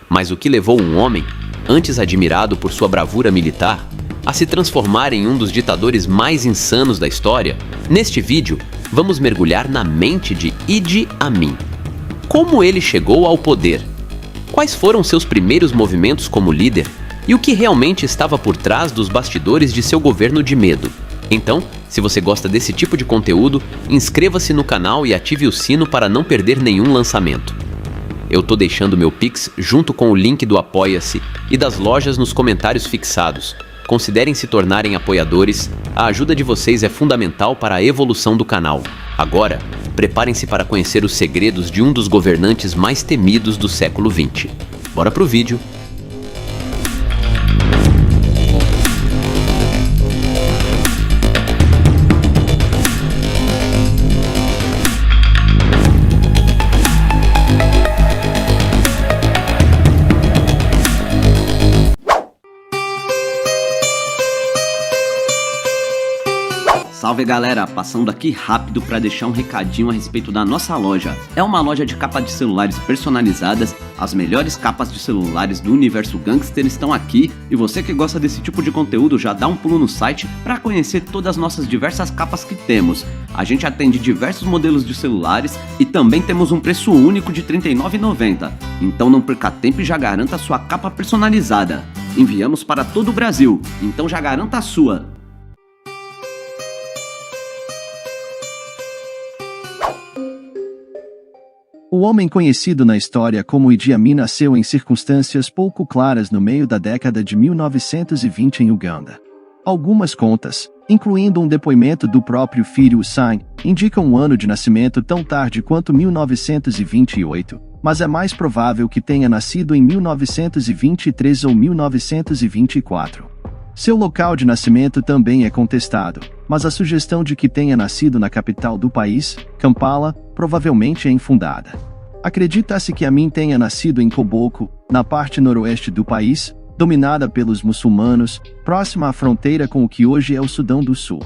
Mas o que levou um homem, antes admirado por sua bravura militar, a se transformar em um dos ditadores mais insanos da história? Neste vídeo, vamos mergulhar na mente de Idi Amin. Como ele chegou ao poder? Quais foram seus primeiros movimentos como líder? E o que realmente estava por trás dos bastidores de seu governo de medo? Então, se você gosta desse tipo de conteúdo, inscreva-se no canal e ative o sino para não perder nenhum lançamento. Eu tô deixando meu Pix junto com o link do Apoia-se e das lojas nos comentários fixados. Considerem se tornarem apoiadores, a ajuda de vocês é fundamental para a evolução do canal. Agora, preparem-se para conhecer os segredos de um dos governantes mais temidos do século XX. Bora pro vídeo! Salve galera, passando aqui rápido para deixar um recadinho a respeito da nossa loja. É uma loja de capas de celulares personalizadas, as melhores capas de celulares do universo gangster estão aqui e você que gosta desse tipo de conteúdo já dá um pulo no site para conhecer todas as nossas diversas capas que temos. A gente atende diversos modelos de celulares e também temos um preço único de R$ 39,90. Então não perca tempo e já garanta a sua capa personalizada. Enviamos para todo o Brasil, então já garanta a sua. O homem conhecido na história como Idi Amin nasceu em circunstâncias pouco claras no meio da década de 1920 em Uganda. Algumas contas, incluindo um depoimento do próprio filho Hussein, indicam um ano de nascimento tão tarde quanto 1928, mas é mais provável que tenha nascido em 1923 ou 1924. Seu local de nascimento também é contestado, mas a sugestão de que tenha nascido na capital do país, Kampala, provavelmente é infundada. Acredita-se que Amin tenha nascido em Koboko, na parte noroeste do país, dominada pelos muçulmanos, próxima à fronteira com o que hoje é o Sudão do Sul.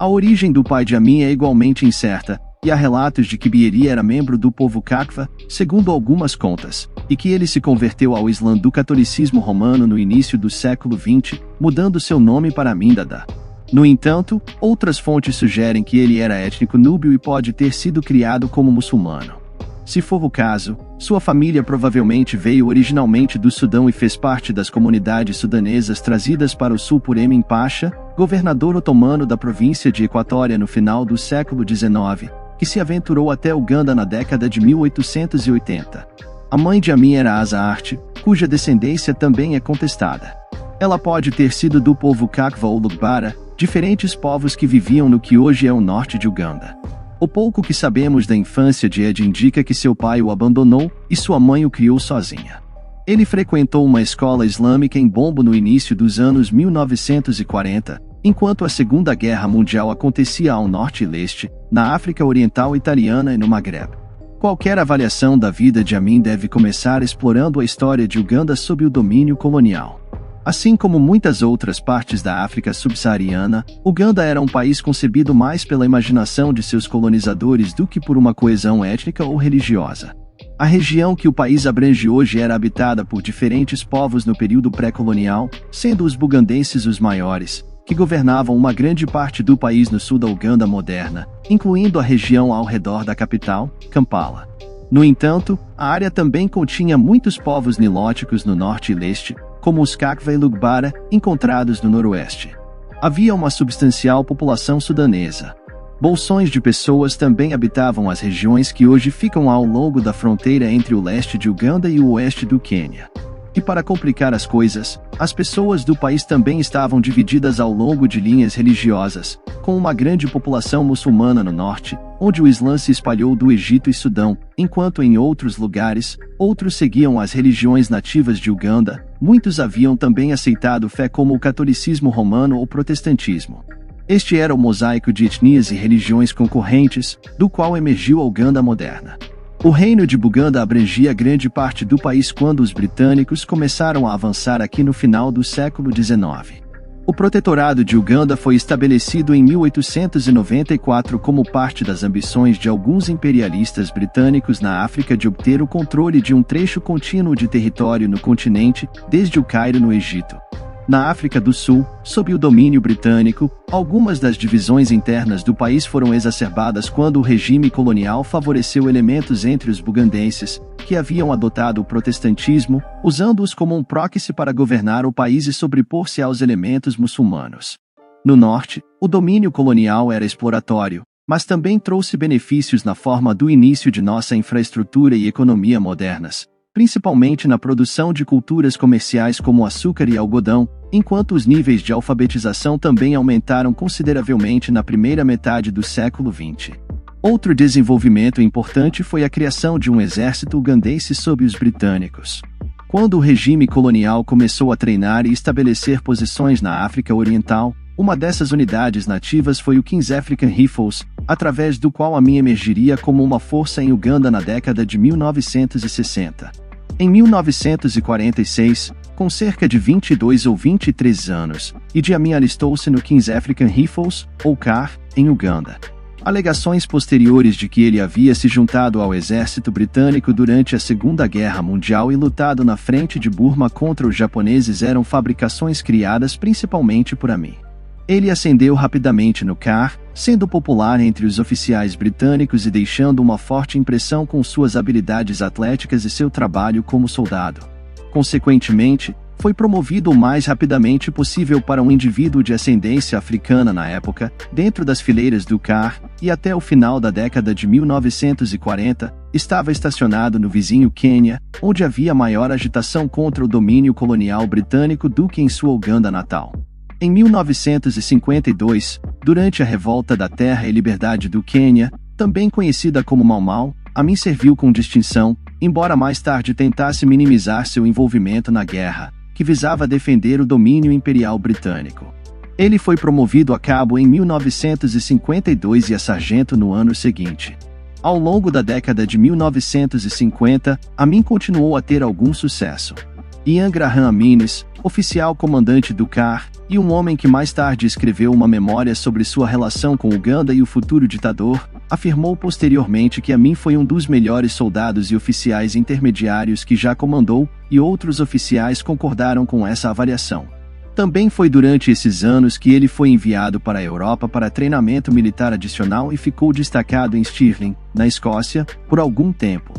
A origem do pai de Amin é igualmente incerta, e há relatos de que Bieri era membro do povo Kakva, segundo algumas contas, e que ele se converteu ao Islã do catolicismo romano no início do século XX, mudando seu nome para Amindada. No entanto, outras fontes sugerem que ele era étnico núbio e pode ter sido criado como muçulmano. Se for o caso, sua família provavelmente veio originalmente do Sudão e fez parte das comunidades sudanesas trazidas para o sul por Emin Pasha, governador otomano da província de Equatória no final do século XIX, que se aventurou até Uganda na década de 1880. A mãe de Amin era Asa Arte, cuja descendência também é contestada. Ela pode ter sido do povo Kakva ou Lugbara, diferentes povos que viviam no que hoje é o norte de Uganda. O pouco que sabemos da infância de Ed indica que seu pai o abandonou e sua mãe o criou sozinha. Ele frequentou uma escola islâmica em Bombo no início dos anos 1940, enquanto a Segunda Guerra Mundial acontecia ao norte e leste, na África Oriental Italiana e no Magreb. Qualquer avaliação da vida de Amin deve começar explorando a história de Uganda sob o domínio colonial. Assim como muitas outras partes da África subsaariana, Uganda era um país concebido mais pela imaginação de seus colonizadores do que por uma coesão étnica ou religiosa. A região que o país abrange hoje era habitada por diferentes povos no período pré-colonial, sendo os bugandenses os maiores, que governavam uma grande parte do país no sul da Uganda moderna, incluindo a região ao redor da capital, Kampala. No entanto, a área também continha muitos povos nilóticos no norte e leste, como os Kakva e Lugbara, encontrados no noroeste. Havia uma substancial população sudanesa. Bolsões de pessoas também habitavam as regiões que hoje ficam ao longo da fronteira entre o leste de Uganda e o oeste do Quênia. E para complicar as coisas, as pessoas do país também estavam divididas ao longo de linhas religiosas, com uma grande população muçulmana no norte, onde o Islã se espalhou do Egito e Sudão, enquanto em outros lugares, outros seguiam as religiões nativas de Uganda. Muitos haviam também aceitado fé como o catolicismo romano ou protestantismo. Este era o mosaico de etnias e religiões concorrentes, do qual emergiu a Uganda moderna. O reino de Buganda abrangia grande parte do país quando os britânicos começaram a avançar aqui no final do século XIX. O Protetorado de Uganda foi estabelecido em 1894 como parte das ambições de alguns imperialistas britânicos na África de obter o controle de um trecho contínuo de território no continente, desde o Cairo no Egito. Na África do Sul, sob o domínio britânico, algumas das divisões internas do país foram exacerbadas quando o regime colonial favoreceu elementos entre os bugandenses, que haviam adotado o protestantismo, usando-os como um proxy para governar o país e sobrepor-se aos elementos muçulmanos. No norte, o domínio colonial era exploratório, mas também trouxe benefícios na forma do início de nossa infraestrutura e economia modernas, principalmente na produção de culturas comerciais como açúcar e algodão, enquanto os níveis de alfabetização também aumentaram consideravelmente na primeira metade do século XX. Outro desenvolvimento importante foi a criação de um exército ugandense sob os britânicos. Quando o regime colonial começou a treinar e estabelecer posições na África Oriental, uma dessas unidades nativas foi o King's African Rifles, através do qual Amin emergiria como uma força em Uganda na década de 1960. Em 1946, com cerca de 22 ou 23 anos, Idi Amin alistou-se no King's African Rifles, ou KAR, em Uganda. Alegações posteriores de que ele havia se juntado ao exército britânico durante a Segunda Guerra Mundial e lutado na frente de Burma contra os japoneses eram fabricações criadas principalmente por Amin. Ele ascendeu rapidamente no KAR, sendo popular entre os oficiais britânicos e deixando uma forte impressão com suas habilidades atléticas e seu trabalho como soldado. Consequentemente, foi promovido o mais rapidamente possível para um indivíduo de ascendência africana na época, dentro das fileiras do KAR, e até o final da década de 1940, estava estacionado no vizinho Quênia, onde havia maior agitação contra o domínio colonial britânico do que em sua Uganda natal. Em 1952, durante a Revolta da Terra e Liberdade do Quênia, também conhecida como Mau Mau, Amin serviu com distinção, embora mais tarde tentasse minimizar seu envolvimento na guerra, que visava defender o domínio imperial britânico. Ele foi promovido a cabo em 1952 e a sargento no ano seguinte. Ao longo da década de 1950, Amin continuou a ter algum sucesso. Ian Graham Amines, oficial comandante do CAR, e um homem que mais tarde escreveu uma memória sobre sua relação com Uganda e o futuro ditador, afirmou posteriormente que Amin foi um dos melhores soldados e oficiais intermediários que já comandou, e outros oficiais concordaram com essa avaliação. Também foi durante esses anos que ele foi enviado para a Europa para treinamento militar adicional e ficou destacado em Stirling, na Escócia, por algum tempo.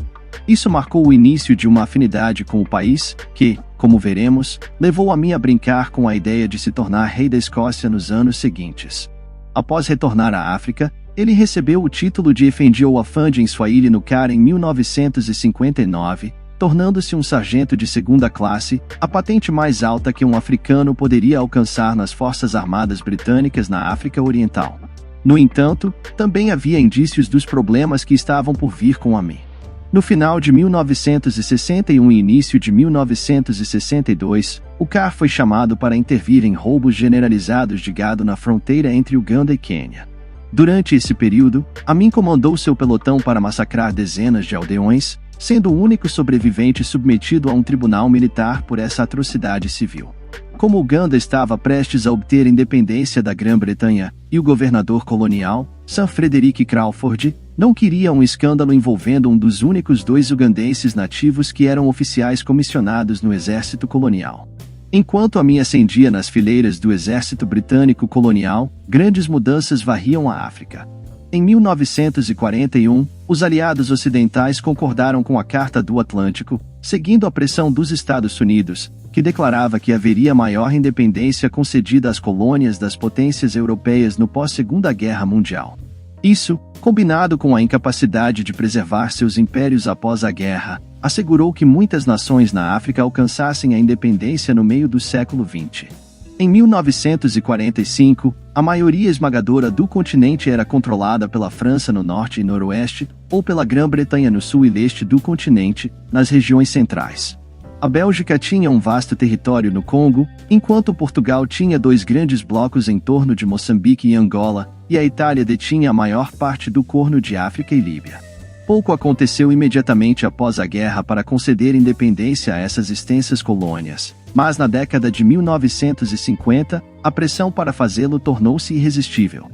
Isso marcou o início de uma afinidade com o país, que, como veremos, levou Amin a brincar com a ideia de se tornar rei da Escócia nos anos seguintes. Após retornar à África, ele recebeu o título de Efendi ou Afande em Swahili no CAR em 1959, tornando-se um sargento de segunda classe, a patente mais alta que um africano poderia alcançar nas Forças Armadas Britânicas na África Oriental. No entanto, também havia indícios dos problemas que estavam por vir com Amin. No final de 1961 e início de 1962, o CAR foi chamado para intervir em roubos generalizados de gado na fronteira entre Uganda e Quênia. Durante esse período, Amin comandou seu pelotão para massacrar dezenas de aldeões, sendo o único sobrevivente submetido a um tribunal militar por essa atrocidade civil. Como Uganda estava prestes a obter independência da Grã-Bretanha, e o governador colonial, Sir Frederick Crawford, não queria um escândalo envolvendo um dos únicos 2 ugandenses nativos que eram oficiais comissionados no exército colonial. Enquanto Amin ascendia nas fileiras do exército britânico colonial, grandes mudanças varriam a África. Em 1941, os aliados ocidentais concordaram com a Carta do Atlântico, seguindo a pressão dos Estados Unidos, que declarava que haveria maior independência concedida às colônias das potências europeias no pós-Segunda Guerra Mundial. Isso, combinado com a incapacidade de preservar seus impérios após a guerra, assegurou que muitas nações na África alcançassem a independência no meio do século XX. Em 1945, a maioria esmagadora do continente era controlada pela França no norte e noroeste, ou pela Grã-Bretanha no sul e leste do continente, nas regiões centrais. A Bélgica tinha um vasto território no Congo, enquanto Portugal tinha 2 grandes blocos em torno de Moçambique e Angola, e a Itália detinha a maior parte do Corno de África e Líbia. Pouco aconteceu imediatamente após a guerra para conceder independência a essas extensas colônias, mas na década de 1950, a pressão para fazê-lo tornou-se irresistível.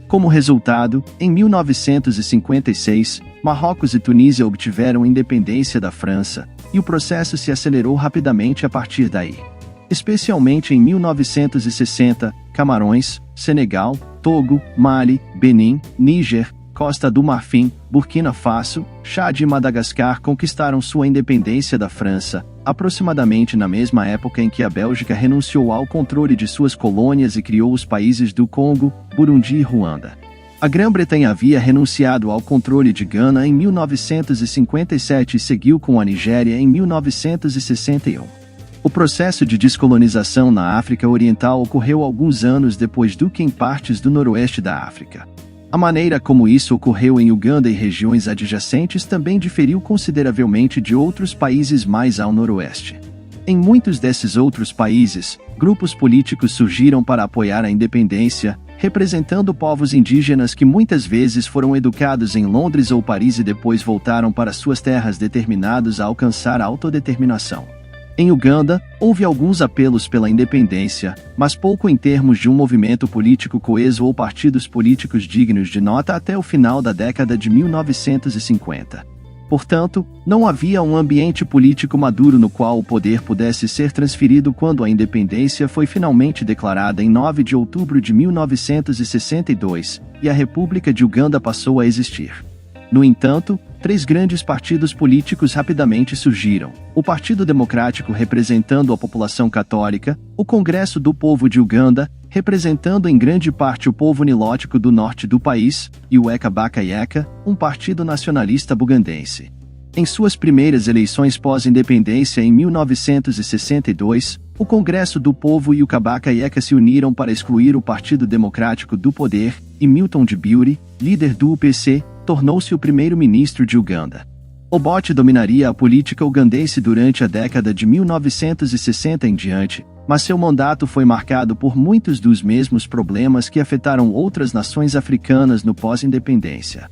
Como resultado, em 1956, Marrocos e Tunísia obtiveram independência da França, e o processo se acelerou rapidamente a partir daí. Especialmente em 1960, Camarões, Senegal, Togo, Mali, Benin, Níger, Costa do Marfim, Burkina Faso, Chad e Madagascar conquistaram sua independência da França, aproximadamente na mesma época em que a Bélgica renunciou ao controle de suas colônias e criou os países do Congo, Burundi e Ruanda. A Grã-Bretanha havia renunciado ao controle de Gana em 1957 e seguiu com a Nigéria em 1961. O processo de descolonização na África Oriental ocorreu alguns anos depois do que em partes do noroeste da África. A maneira como isso ocorreu em Uganda e regiões adjacentes também diferiu consideravelmente de outros países mais ao noroeste. Em muitos desses outros países, grupos políticos surgiram para apoiar a independência, representando povos indígenas que muitas vezes foram educados em Londres ou Paris e depois voltaram para suas terras determinados a alcançar a autodeterminação. Em Uganda, houve alguns apelos pela independência, mas pouco em termos de um movimento político coeso ou partidos políticos dignos de nota até o final da década de 1950. Portanto, não havia um ambiente político maduro no qual o poder pudesse ser transferido quando a independência foi finalmente declarada em 9 de outubro de 1962, e a República de Uganda passou a existir. No entanto, 3 grandes partidos políticos rapidamente surgiram: o Partido Democrático representando a população católica, o Congresso do Povo de Uganda, representando em grande parte o povo nilótico do norte do país, e o Eka-Baka-Yeka, um partido nacionalista bugandense. Em suas primeiras eleições pós-independência em 1962, o Congresso do Povo e o Kabaka-Yeka se uniram para excluir o Partido Democrático do poder, e Milton Obote, líder do UPC, tornou-se o primeiro-ministro de Uganda. Obote dominaria a política ugandense durante a década de 1960 em diante, mas seu mandato foi marcado por muitos dos mesmos problemas que afetaram outras nações africanas no pós-independência.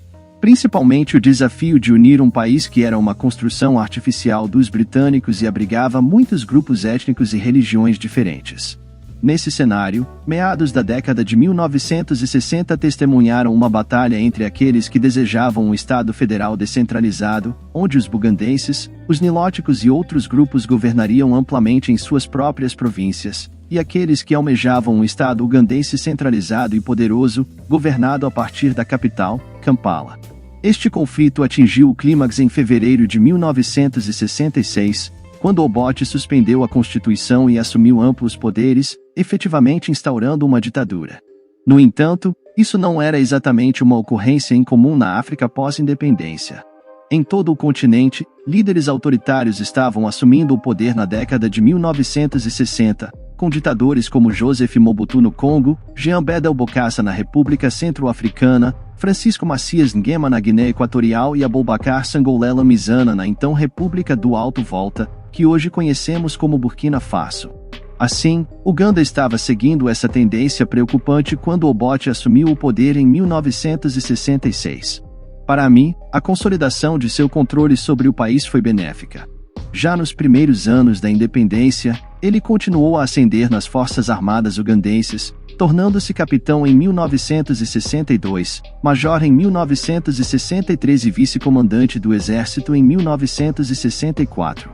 principalmente o desafio de unir um país que era uma construção artificial dos britânicos e abrigava muitos grupos étnicos e religiões diferentes. Nesse cenário, meados da década de 1960 testemunharam uma batalha entre aqueles que desejavam um Estado federal descentralizado, onde os bugandenses, os nilóticos e outros grupos governariam amplamente em suas próprias províncias, e aqueles que almejavam um Estado ugandense centralizado e poderoso, governado a partir da capital, Kampala. Este conflito atingiu o clímax em fevereiro de 1966, quando Obote suspendeu a Constituição e assumiu amplos poderes, efetivamente instaurando uma ditadura. No entanto, isso não era exatamente uma ocorrência incomum na África pós-independência. Em todo o continente, líderes autoritários estavam assumindo o poder na década de 1960, com ditadores como Joseph Mobutu no Congo, Jean Bedel Bokassa na República Centro-Africana, Francisco Macias Nguema na Guiné Equatorial e Aboubacar Sangolela Mizana na então República do Alto Volta, que hoje conhecemos como Burkina Faso. Assim, Uganda estava seguindo essa tendência preocupante quando Obote assumiu o poder em 1966. Para mim, a consolidação de seu controle sobre o país foi benéfica. Já nos primeiros anos da independência, ele continuou a ascender nas Forças Armadas ugandenses, tornando-se capitão em 1962, major em 1963 e vice-comandante do Exército em 1964.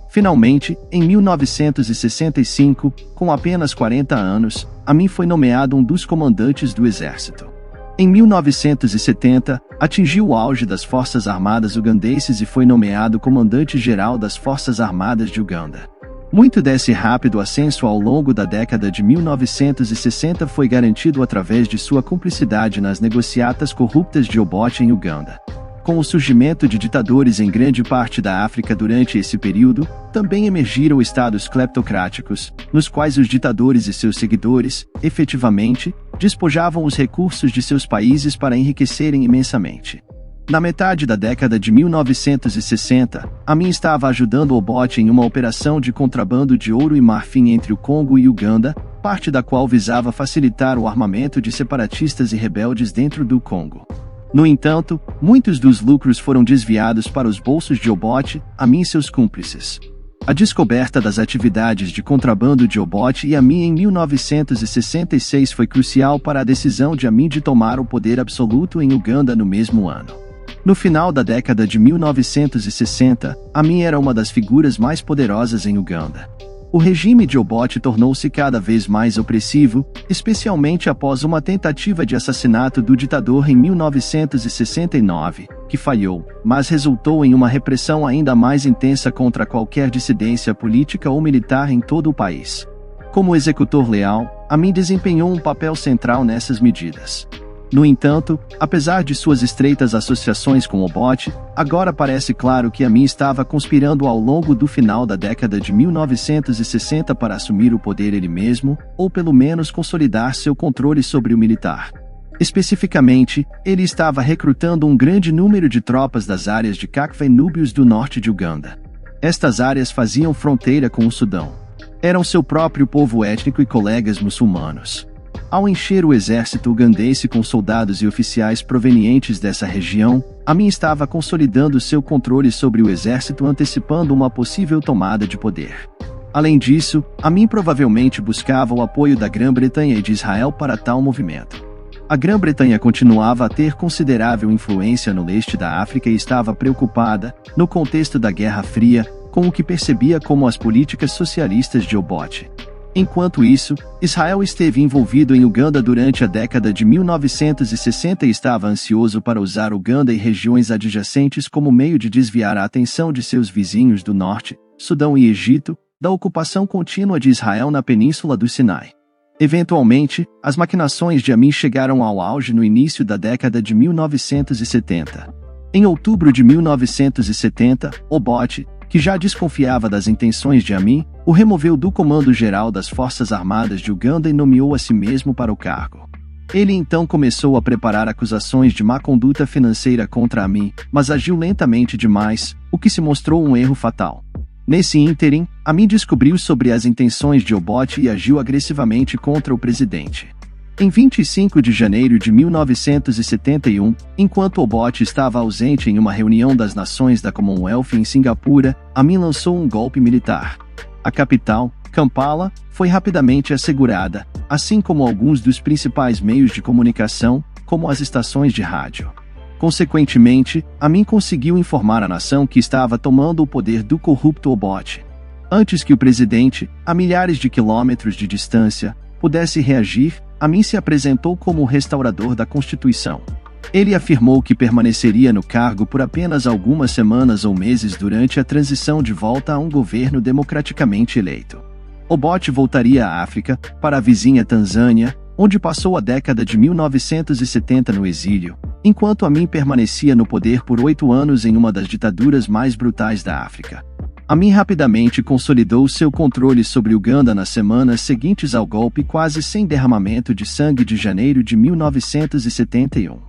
Finalmente, em 1965, com apenas 40 anos, Amin foi nomeado um dos comandantes do Exército. Em 1970, atingiu o auge das Forças Armadas ugandenses e foi nomeado comandante-geral das Forças Armadas de Uganda. Muito desse rápido ascenso ao longo da década de 1960 foi garantido através de sua cumplicidade nas negociatas corruptas de Obote em Uganda. Com o surgimento de ditadores em grande parte da África durante esse período, também emergiram estados cleptocráticos, nos quais os ditadores e seus seguidores, efetivamente, despojavam os recursos de seus países para enriquecerem imensamente. Na metade da década de 1960, Amin estava ajudando Obote em uma operação de contrabando de ouro e marfim entre o Congo e Uganda, parte da qual visava facilitar o armamento de separatistas e rebeldes dentro do Congo. No entanto, muitos dos lucros foram desviados para os bolsos de Obote, Amin e seus cúmplices. A descoberta das atividades de contrabando de Obote e Amin em 1966 foi crucial para a decisão de Amin de tomar o poder absoluto em Uganda no mesmo ano. No final da década de 1960, Amin era uma das figuras mais poderosas em Uganda. O regime de Obote tornou-se cada vez mais opressivo, especialmente após uma tentativa de assassinato do ditador em 1969, que falhou, mas resultou em uma repressão ainda mais intensa contra qualquer dissidência política ou militar em todo o país. Como executor leal, Amin desempenhou um papel central nessas medidas. No entanto, apesar de suas estreitas associações com Obote, agora parece claro que Amin estava conspirando ao longo do final da década de 1960 para assumir o poder ele mesmo, ou pelo menos consolidar seu controle sobre o militar. Especificamente, ele estava recrutando um grande número de tropas das áreas de Kakva e Núbios do norte de Uganda. Estas áreas faziam fronteira com o Sudão. Eram seu próprio povo étnico e colegas muçulmanos. Ao encher o exército ugandense com soldados e oficiais provenientes dessa região, Amin estava consolidando seu controle sobre o exército, antecipando uma possível tomada de poder. Além disso, Amin provavelmente buscava o apoio da Grã-Bretanha e de Israel para tal movimento. A Grã-Bretanha continuava a ter considerável influência no leste da África e estava preocupada, no contexto da Guerra Fria, com o que percebia como as políticas socialistas de Obote. Enquanto isso, Israel esteve envolvido em Uganda durante a década de 1960 e estava ansioso para usar Uganda e regiões adjacentes como meio de desviar a atenção de seus vizinhos do norte, Sudão e Egito, da ocupação contínua de Israel na Península do Sinai. Eventualmente, as maquinações de Amin chegaram ao auge no início da década de 1970. Em outubro de 1970, Obote, que já desconfiava das intenções de Amin, o removeu do comando-geral das Forças Armadas de Uganda e nomeou a si mesmo para o cargo. Ele então começou a preparar acusações de má conduta financeira contra Amin, mas agiu lentamente demais, o que se mostrou um erro fatal. Nesse ínterim, Amin descobriu sobre as intenções de Obote e agiu agressivamente contra o presidente. Em 25 de janeiro de 1971, enquanto Obote estava ausente em uma reunião das nações da Commonwealth em Singapura, Amin lançou um golpe militar. A capital, Kampala, foi rapidamente assegurada, assim como alguns dos principais meios de comunicação, como as estações de rádio. Consequentemente, Amin conseguiu informar a nação que estava tomando o poder do corrupto Obote. Antes que o presidente, a milhares de quilômetros de distância, pudesse reagir, Amin se apresentou como o restaurador da Constituição. Ele afirmou que permaneceria no cargo por apenas algumas semanas ou meses durante a transição de volta a um governo democraticamente eleito. Obote voltaria à África, para a vizinha Tanzânia, onde passou a década de 1970 no exílio, enquanto Amin permanecia no poder por 8 anos em uma das ditaduras mais brutais da África. Amin rapidamente consolidou seu controle sobre Uganda nas semanas seguintes ao golpe quase sem derramamento de sangue de janeiro de 1971.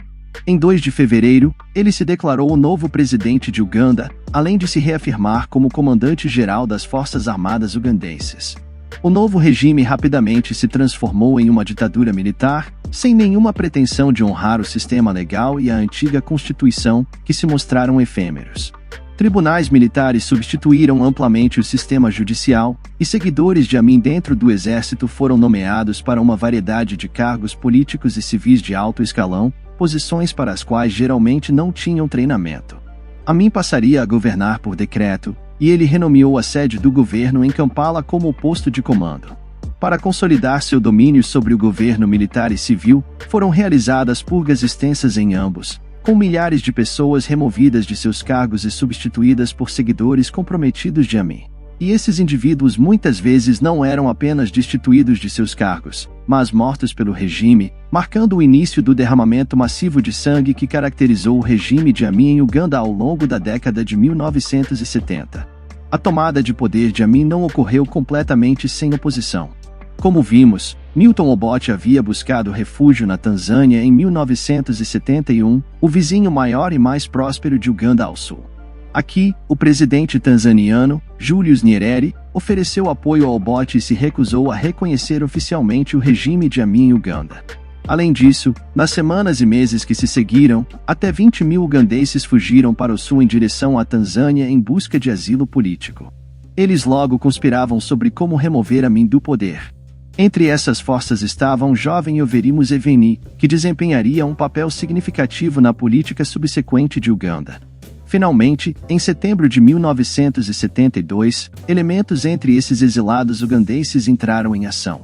Em 2 de fevereiro, ele se declarou o novo presidente de Uganda, além de se reafirmar como comandante-geral das Forças Armadas ugandenses. O novo regime rapidamente se transformou em uma ditadura militar, sem nenhuma pretensão de honrar o sistema legal e a antiga Constituição, que se mostraram efêmeros. Tribunais militares substituíram amplamente o sistema judicial, e seguidores de Amin dentro do exército foram nomeados para uma variedade de cargos políticos e civis de alto escalão, posições para as quais geralmente não tinham treinamento. Amin passaria a governar por decreto, e ele renomeou a sede do governo em Kampala como o posto de comando. Para consolidar seu domínio sobre o governo militar e civil, foram realizadas purgas extensas em ambos, com milhares de pessoas removidas de seus cargos e substituídas por seguidores comprometidos de Amin. E esses indivíduos muitas vezes não eram apenas destituídos de seus cargos, mas mortos pelo regime, marcando o início do derramamento massivo de sangue que caracterizou o regime de Amin em Uganda ao longo da década de 1970. A tomada de poder de Amin não ocorreu completamente sem oposição. Como vimos, Milton Obote havia buscado refúgio na Tanzânia em 1971, o vizinho maior e mais próspero de Uganda ao sul. Aqui, o presidente tanzaniano, Julius Nyerere, ofereceu apoio ao Obote e se recusou a reconhecer oficialmente o regime de Amin em Uganda. Além disso, nas semanas e meses que se seguiram, até 20 mil ugandeses fugiram para o sul em direção à Tanzânia em busca de asilo político. Eles logo conspiravam sobre como remover Amin do poder. Entre essas forças estava um jovem Yoweri Museveni, que desempenharia um papel significativo na política subsequente de Uganda. Finalmente, em setembro de 1972, elementos entre esses exilados ugandeses entraram em ação.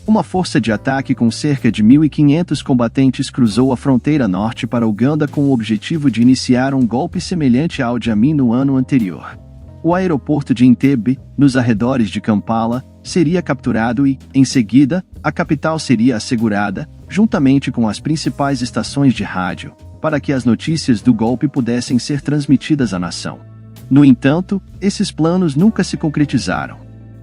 Uma força de ataque com cerca de 1.500 combatentes cruzou a fronteira norte para Uganda com o objetivo de iniciar um golpe semelhante ao de Amin no ano anterior. O aeroporto de Entebbe, nos arredores de Kampala, seria capturado e, em seguida, a capital seria assegurada, juntamente com as principais estações de rádio, para que as notícias do golpe pudessem ser transmitidas à nação. No entanto, esses planos nunca se concretizaram.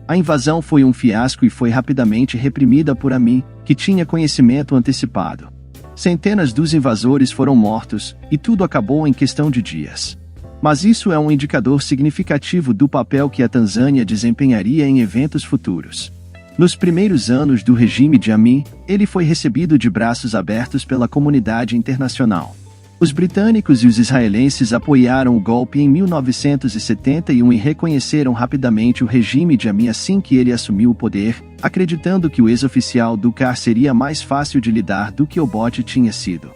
A invasão foi um fiasco e foi rapidamente reprimida por Amin, que tinha conhecimento antecipado. Centenas dos invasores foram mortos, e tudo acabou em questão de dias. Mas isso é um indicador significativo do papel que a Tanzânia desempenharia em eventos futuros. Nos primeiros anos do regime de Amin, ele foi recebido de braços abertos pela comunidade internacional. Os britânicos e os israelenses apoiaram o golpe em 1971 e reconheceram rapidamente o regime de Amin assim que ele assumiu o poder, acreditando que o ex-oficial do CAR seria mais fácil de lidar do que Obote tinha sido.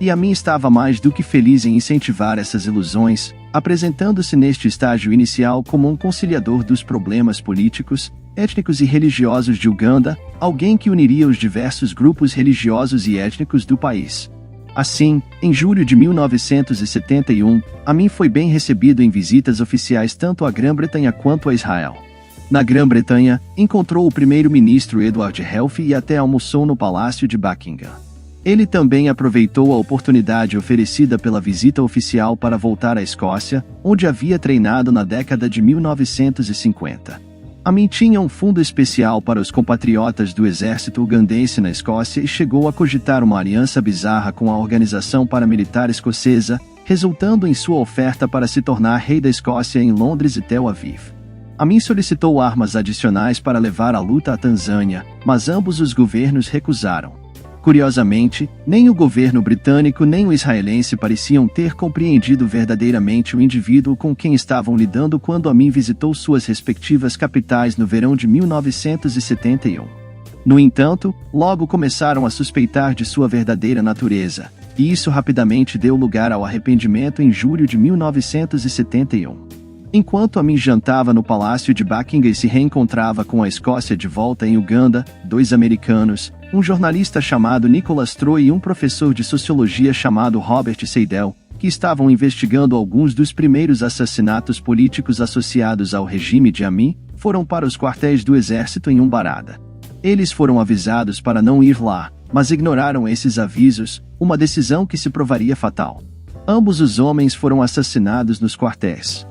E Amin estava mais do que feliz em incentivar essas ilusões, apresentando-se neste estágio inicial como um conciliador dos problemas políticos, étnicos e religiosos de Uganda, alguém que uniria os diversos grupos religiosos e étnicos do país. Assim, em julho de 1971, Amin foi bem recebido em visitas oficiais tanto à Grã-Bretanha quanto a Israel. Na Grã-Bretanha, encontrou o primeiro-ministro Edward Heath e até almoçou no Palácio de Buckingham. Ele também aproveitou a oportunidade oferecida pela visita oficial para voltar à Escócia, onde havia treinado na década de 1950. Amin tinha um fundo especial para os compatriotas do exército ugandense na Escócia e chegou a cogitar uma aliança bizarra com a Organização Paramilitar Escocesa, resultando em sua oferta para se tornar rei da Escócia em Londres e Tel Aviv. Amin solicitou armas adicionais para levar a luta à Tanzânia, mas ambos os governos recusaram. Curiosamente, nem o governo britânico nem o israelense pareciam ter compreendido verdadeiramente o indivíduo com quem estavam lidando quando Amin visitou suas respectivas capitais no verão de 1971. No entanto, logo começaram a suspeitar de sua verdadeira natureza, e isso rapidamente deu lugar ao arrependimento em julho de 1971. Enquanto Amin jantava no Palácio de Buckingham e se reencontrava com a Escócia de volta em Uganda, 2 americanos, um jornalista chamado Nicholas Troy e um professor de sociologia chamado Robert Seidel, que estavam investigando alguns dos primeiros assassinatos políticos associados ao regime de Amin, foram para os quartéis do exército em Umbarada. Eles foram avisados para não ir lá, mas ignoraram esses avisos, uma decisão que se provaria fatal. Ambos os homens foram assassinados nos quartéis.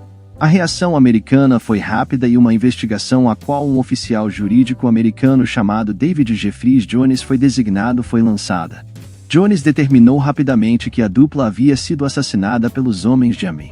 A reação americana foi rápida e uma investigação a qual um oficial jurídico americano chamado David Jeffries Jones foi designado foi lançada. Jones determinou rapidamente que a dupla havia sido assassinada pelos homens de Amin.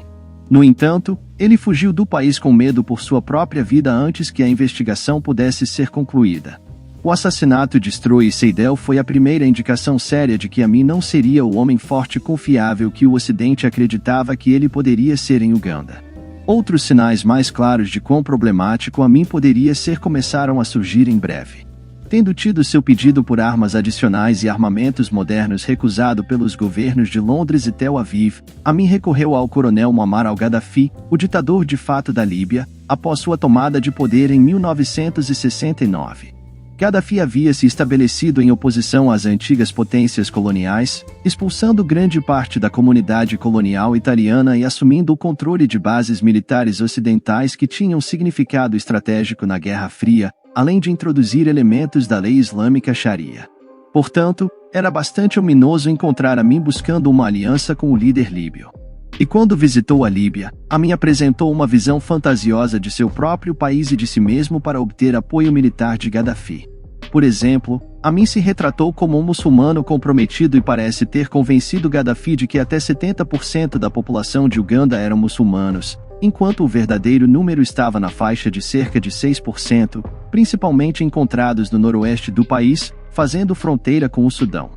No entanto, ele fugiu do país com medo por sua própria vida antes que a investigação pudesse ser concluída. O assassinato de Stroy e Seidel foi a primeira indicação séria de que Amin não seria o homem forte e confiável que o Ocidente acreditava que ele poderia ser em Uganda. Outros sinais mais claros de quão problemático Amin poderia ser começaram a surgir em breve. Tendo tido seu pedido por armas adicionais e armamentos modernos recusado pelos governos de Londres e Tel Aviv, Amin recorreu ao coronel Muammar al-Gaddafi, o ditador de fato da Líbia, após sua tomada de poder em 1969. Gaddafi havia se estabelecido em oposição às antigas potências coloniais, expulsando grande parte da comunidade colonial italiana e assumindo o controle de bases militares ocidentais que tinham significado estratégico na Guerra Fria, além de introduzir elementos da lei islâmica Sharia. Portanto, era bastante ominoso encontrar Amin buscando uma aliança com o líder líbio. E quando visitou a Líbia, Amin apresentou uma visão fantasiosa de seu próprio país e de si mesmo para obter apoio militar de Gaddafi. Por exemplo, Amin se retratou como um muçulmano comprometido e parece ter convencido Gaddafi de que até 70% da população de Uganda eram muçulmanos, enquanto o verdadeiro número estava na faixa de cerca de 6%, principalmente encontrados no noroeste do país, fazendo fronteira com o Sudão.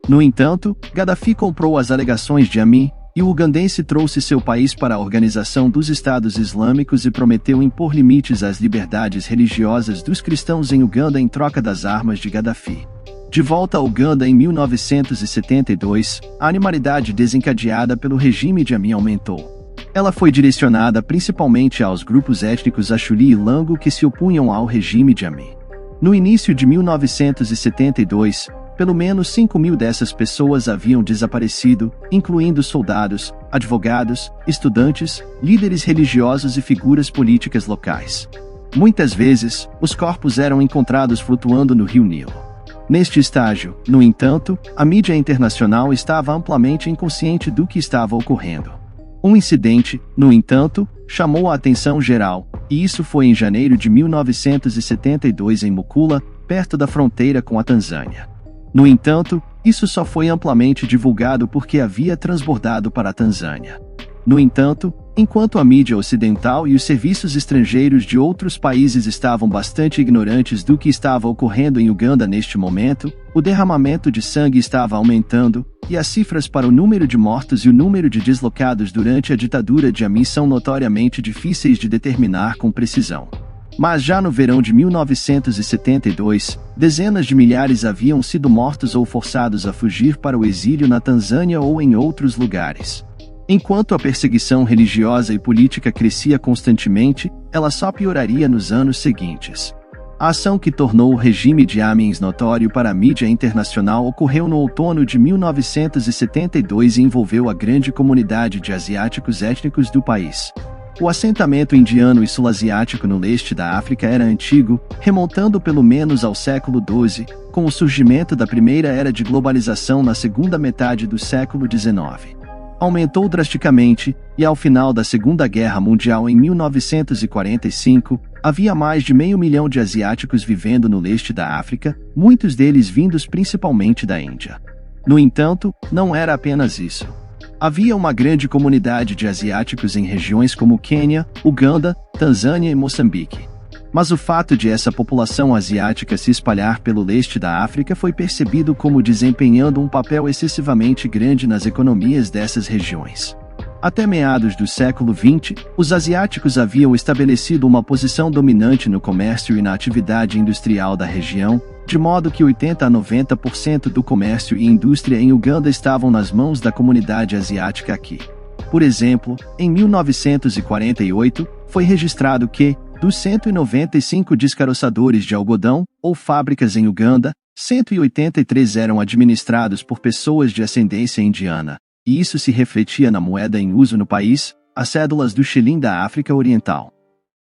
No entanto, Gaddafi comprou as alegações de Amin, e o ugandense trouxe seu país para a Organização dos Estados Islâmicos e prometeu impor limites às liberdades religiosas dos cristãos em Uganda em troca das armas de Gaddafi. De volta a Uganda em 1972, a animalidade desencadeada pelo regime de Amin aumentou. Ela foi direcionada principalmente aos grupos étnicos Achuli e Lango que se opunham ao regime de Amin. No início de 1972, pelo menos 5.000 dessas pessoas haviam desaparecido, incluindo soldados, advogados, estudantes, líderes religiosos e figuras políticas locais. Muitas vezes, os corpos eram encontrados flutuando no rio Nilo. Neste estágio, no entanto, a mídia internacional estava amplamente inconsciente do que estava ocorrendo. Um incidente, no entanto, chamou a atenção geral, e isso foi em janeiro de 1972 em Mukula, perto da fronteira com a Tanzânia. No entanto, isso só foi amplamente divulgado porque havia transbordado para a Tanzânia. No entanto, enquanto a mídia ocidental e os serviços estrangeiros de outros países estavam bastante ignorantes do que estava ocorrendo em Uganda neste momento, o derramamento de sangue estava aumentando, e as cifras para o número de mortos e o número de deslocados durante a ditadura de Amin são notoriamente difíceis de determinar com precisão. Mas já no verão de 1972, dezenas de milhares haviam sido mortos ou forçados a fugir para o exílio na Tanzânia ou em outros lugares. Enquanto a perseguição religiosa e política crescia constantemente, ela só pioraria nos anos seguintes. A ação que tornou o regime de Amin notório para a mídia internacional ocorreu no outono de 1972 e envolveu a grande comunidade de asiáticos étnicos do país. O assentamento indiano e sul-asiático no leste da África era antigo, remontando pelo menos ao século XII, com o surgimento da primeira era de globalização na segunda metade do século XIX. Aumentou drasticamente, e ao final da Segunda Guerra Mundial em 1945, havia mais de 500 mil de asiáticos vivendo no leste da África, muitos deles vindos principalmente da Índia. No entanto, não era apenas isso. Havia uma grande comunidade de asiáticos em regiões como Quênia, Uganda, Tanzânia e Moçambique. Mas o fato de essa população asiática se espalhar pelo leste da África foi percebido como desempenhando um papel excessivamente grande nas economias dessas regiões. Até meados do século XX, os asiáticos haviam estabelecido uma posição dominante no comércio e na atividade industrial da região, de modo que 80 a 90% do comércio e indústria em Uganda estavam nas mãos da comunidade asiática aqui. Por exemplo, em 1948, foi registrado que, dos 195 descaroçadores de algodão, ou fábricas em Uganda, 183 eram administrados por pessoas de ascendência indiana, e isso se refletia na moeda em uso no país, as cédulas do shilling da África Oriental.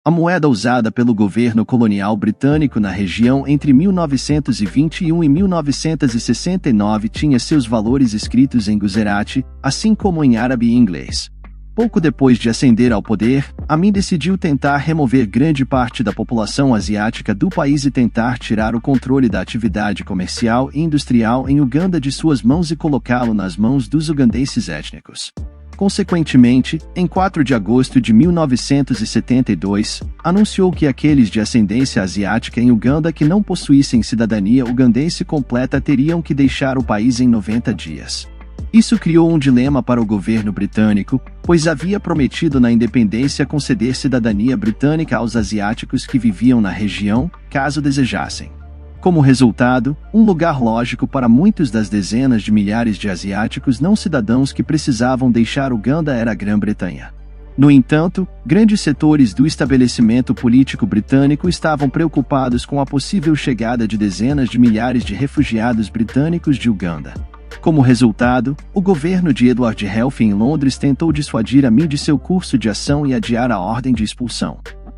A moeda usada pelo governo colonial britânico na região entre 1921 e 1969 tinha seus valores escritos em Gujarati, assim como em árabe e inglês. Pouco depois de ascender ao poder, Amin decidiu tentar remover grande parte da população asiática do país e tentar tirar o controle da atividade comercial e industrial em Uganda de suas mãos e colocá-lo nas mãos dos ugandenses étnicos. Consequentemente, em 4 de agosto de 1972, anunciou que aqueles de ascendência asiática em Uganda que não possuíssem cidadania ugandense completa teriam que deixar o país em 90 dias. Isso criou um dilema para o governo britânico, pois havia prometido na independência conceder cidadania britânica aos asiáticos que viviam na região, caso desejassem. Como resultado, um lugar lógico para muitos das dezenas de milhares de asiáticos não cidadãos que precisavam deixar Uganda era a Grã-Bretanha. No entanto, grandes setores do estabelecimento político britânico estavam preocupados com a possível chegada de dezenas de milhares de refugiados britânicos de Uganda. Como resultado, o governo de Edward Heath em Londres tentou dissuadir Amin de seu curso de ação e adiar a ordem de expulsão.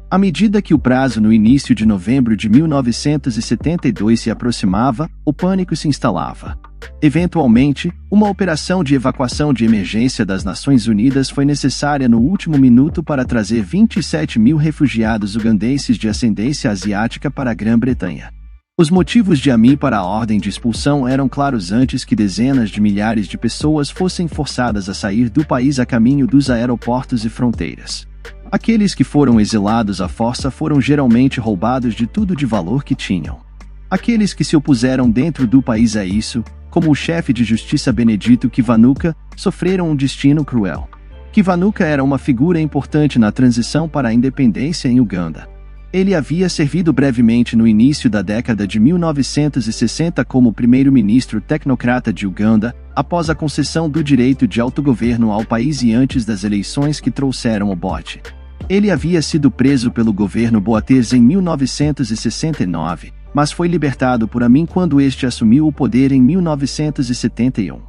À medida que o prazo no início de novembro de 1972 se aproximava, o pânico se instalava. Eventualmente, uma operação de evacuação de emergência das Nações Unidas foi necessária no último minuto para trazer 27 mil refugiados ugandenses de ascendência asiática para a Grã-Bretanha. Os motivos de Amin para a ordem de expulsão eram claros antes que dezenas de milhares de pessoas fossem forçadas a sair do país a caminho dos aeroportos e fronteiras. Aqueles que foram exilados à força foram geralmente roubados de tudo de valor que tinham. Aqueles que se opuseram dentro do país a isso, como o chefe de justiça Benedito Kiwanuka, sofreram um destino cruel. Kiwanuka era uma figura importante na transição para a independência em Uganda. Ele havia servido brevemente no início da década de 1960 como primeiro-ministro tecnocrata de Uganda, após a concessão do direito de autogoverno ao país e antes das eleições que trouxeram o bote. Ele havia sido preso pelo governo Boates em 1969, mas foi libertado por Amin quando este assumiu o poder em 1971.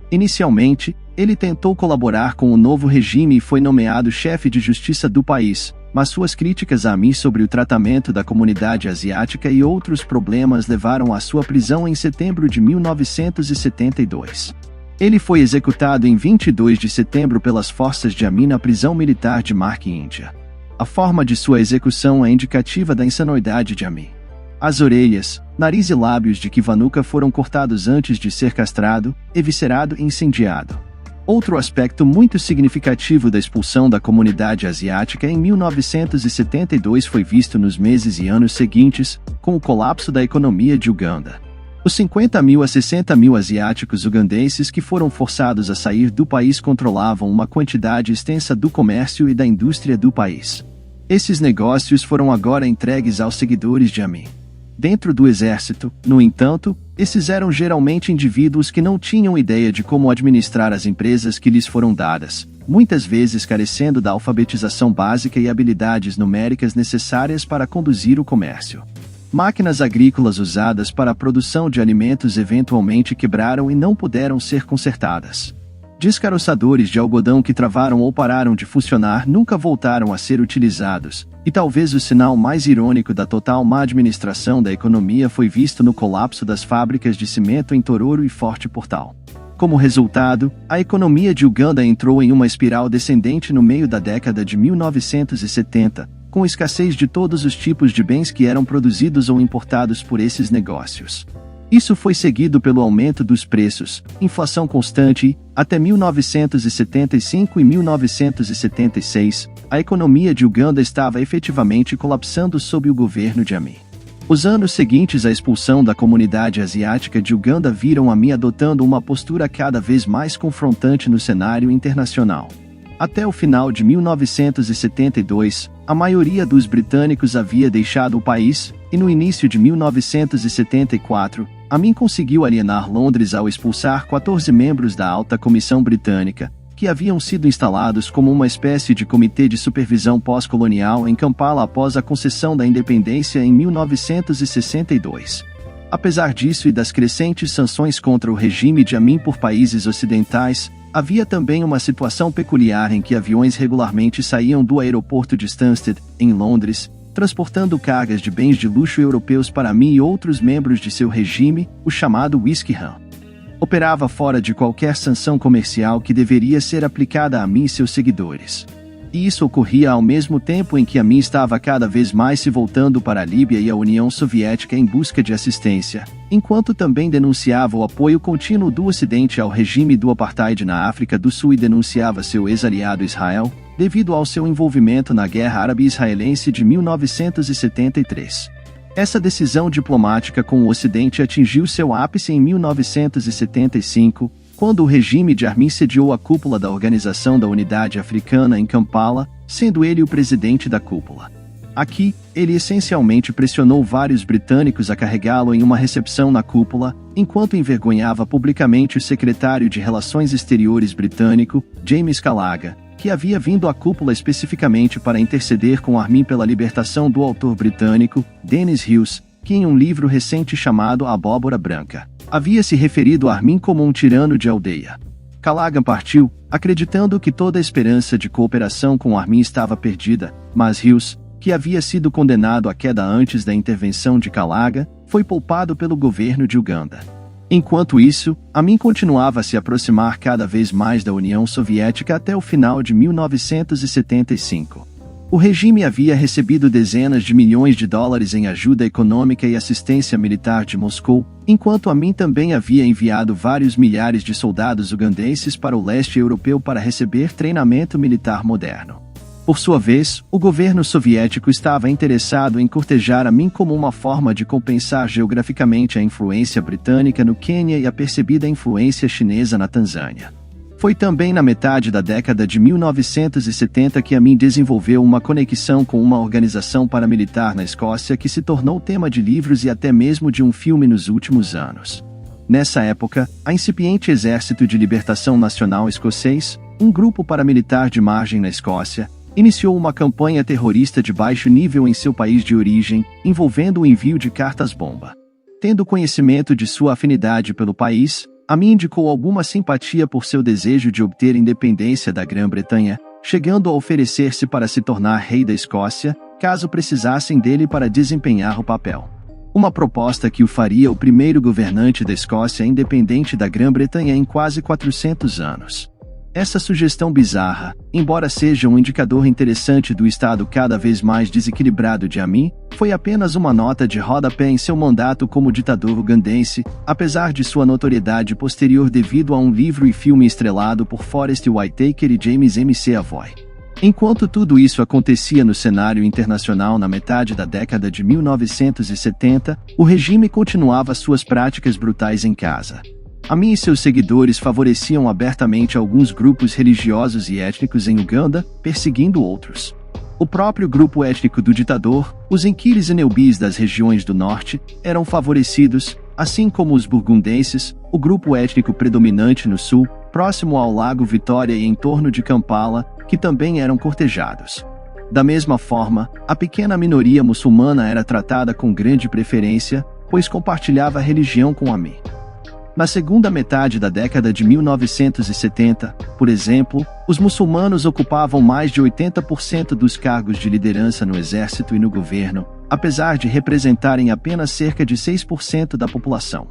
Inicialmente, ele tentou colaborar com o novo regime e foi nomeado chefe de justiça do país, mas suas críticas a Amin sobre o tratamento da comunidade asiática e outros problemas levaram à sua prisão em setembro de 1972. Ele foi executado em 22 de setembro pelas forças de Amin na prisão militar de Mark, Índia. A forma de sua execução é indicativa da insanidade de Amin. As orelhas, nariz e lábios de Kiwanuka foram cortados antes de ser castrado, eviscerado e incendiado. Outro aspecto muito significativo da expulsão da comunidade asiática em 1972 foi visto nos meses e anos seguintes, com o colapso da economia de Uganda. Os 50 mil a 60 mil asiáticos ugandenses que foram forçados a sair do país controlavam uma quantidade extensa do comércio e da indústria do país. Esses negócios foram agora entregues aos seguidores de Amin. Dentro do exército, no entanto, esses eram geralmente indivíduos que não tinham ideia de como administrar as empresas que lhes foram dadas, muitas vezes carecendo da alfabetização básica e habilidades numéricas necessárias para conduzir o comércio. Máquinas agrícolas usadas para a produção de alimentos eventualmente quebraram e não puderam ser consertadas. Descaroçadores de algodão que travaram ou pararam de funcionar nunca voltaram a ser utilizados, e talvez o sinal mais irônico da total má administração da economia foi visto no colapso das fábricas de cimento em Tororo e Forte Portal. Como resultado, a economia de Uganda entrou em uma espiral descendente no meio da década de 1970, com escassez de todos os tipos de bens que eram produzidos ou importados por esses negócios. Isso foi seguido pelo aumento dos preços, inflação constante e, até 1975 e 1976, a economia de Uganda estava efetivamente colapsando sob o governo de Amin. Os anos seguintes à expulsão da comunidade asiática de Uganda viram Amin adotando uma postura cada vez mais confrontante no cenário internacional. Até o final de 1972, a maioria dos britânicos havia deixado o país, e no início de 1974, Amin conseguiu alienar Londres ao expulsar 14 membros da Alta Comissão Britânica, que haviam sido instalados como uma espécie de comitê de supervisão pós-colonial em Kampala após a concessão da independência em 1962. Apesar disso e das crescentes sanções contra o regime de Amin por países ocidentais, havia também uma situação peculiar em que aviões regularmente saíam do aeroporto de Stansted, em Londres, transportando cargas de bens de luxo europeus para Amin e outros membros de seu regime, o chamado Whisky Rum. Operava fora de qualquer sanção comercial que deveria ser aplicada a Amin e seus seguidores. E isso ocorria ao mesmo tempo em que Amin estava cada vez mais se voltando para a Líbia e a União Soviética em busca de assistência, enquanto também denunciava o apoio contínuo do Ocidente ao regime do apartheid na África do Sul e denunciava seu ex-aliado Israel, devido ao seu envolvimento na Guerra Árabe-Israelense de 1973. Essa decisão diplomática com o Ocidente atingiu seu ápice em 1975, quando o regime de Amin sediou a cúpula da Organização da Unidade Africana em Kampala, sendo ele o presidente da cúpula. Aqui, ele essencialmente pressionou vários britânicos a carregá-lo em uma recepção na cúpula, enquanto envergonhava publicamente o secretário de Relações Exteriores britânico, James Callaghan, que havia vindo à cúpula especificamente para interceder com Amin pela libertação do autor britânico, Dennis Hughes, que em um livro recente chamado A Abóbora Branca, havia se referido a Amin como um tirano de aldeia. Callaghan partiu, acreditando que toda a esperança de cooperação com Amin estava perdida, mas Hughes, que havia sido condenado à queda antes da intervenção de Callaghan, foi poupado pelo governo de Uganda. Enquanto isso, Amin continuava a se aproximar cada vez mais da União Soviética até o final de 1975. O regime havia recebido dezenas de milhões de dólares em ajuda econômica e assistência militar de Moscou, enquanto Amin também havia enviado vários milhares de soldados ugandenses para o leste europeu para receber treinamento militar moderno. Por sua vez, o governo soviético estava interessado em cortejar Amin como uma forma de compensar geograficamente a influência britânica no Quênia e a percebida influência chinesa na Tanzânia. Foi também na metade da década de 1970 que Amin desenvolveu uma conexão com uma organização paramilitar na Escócia que se tornou tema de livros e até mesmo de um filme nos últimos anos. Nessa época, a incipiente Exército de Libertação Nacional Escocês, um grupo paramilitar de margem na Escócia, iniciou uma campanha terrorista de baixo nível em seu país de origem, envolvendo o envio de cartas-bomba. Tendo conhecimento de sua afinidade pelo país, Amin indicou alguma simpatia por seu desejo de obter independência da Grã-Bretanha, chegando a oferecer-se para se tornar rei da Escócia, caso precisassem dele para desempenhar o papel. Uma proposta que o faria o primeiro governante da Escócia independente da Grã-Bretanha em quase 400 anos. Essa sugestão bizarra, embora seja um indicador interessante do estado cada vez mais desequilibrado de Amin, foi apenas uma nota de rodapé em seu mandato como ditador ugandense, apesar de sua notoriedade posterior devido a um livro e filme estrelado por Forest Whitaker e James McAvoy. Enquanto tudo isso acontecia no cenário internacional na metade da década de 1970, o regime continuava suas práticas brutais em casa. Amin e seus seguidores favoreciam abertamente alguns grupos religiosos e étnicos em Uganda, perseguindo outros. O próprio grupo étnico do ditador, os Inquiris e Neubis das regiões do norte, eram favorecidos, assim como os burgundenses, o grupo étnico predominante no sul, próximo ao Lago Vitória e em torno de Kampala, que também eram cortejados. Da mesma forma, a pequena minoria muçulmana era tratada com grande preferência, pois compartilhava a religião com Amin. Na segunda metade da década de 1970, por exemplo, os muçulmanos ocupavam mais de 80% dos cargos de liderança no exército e no governo, apesar de representarem apenas cerca de 6% da população.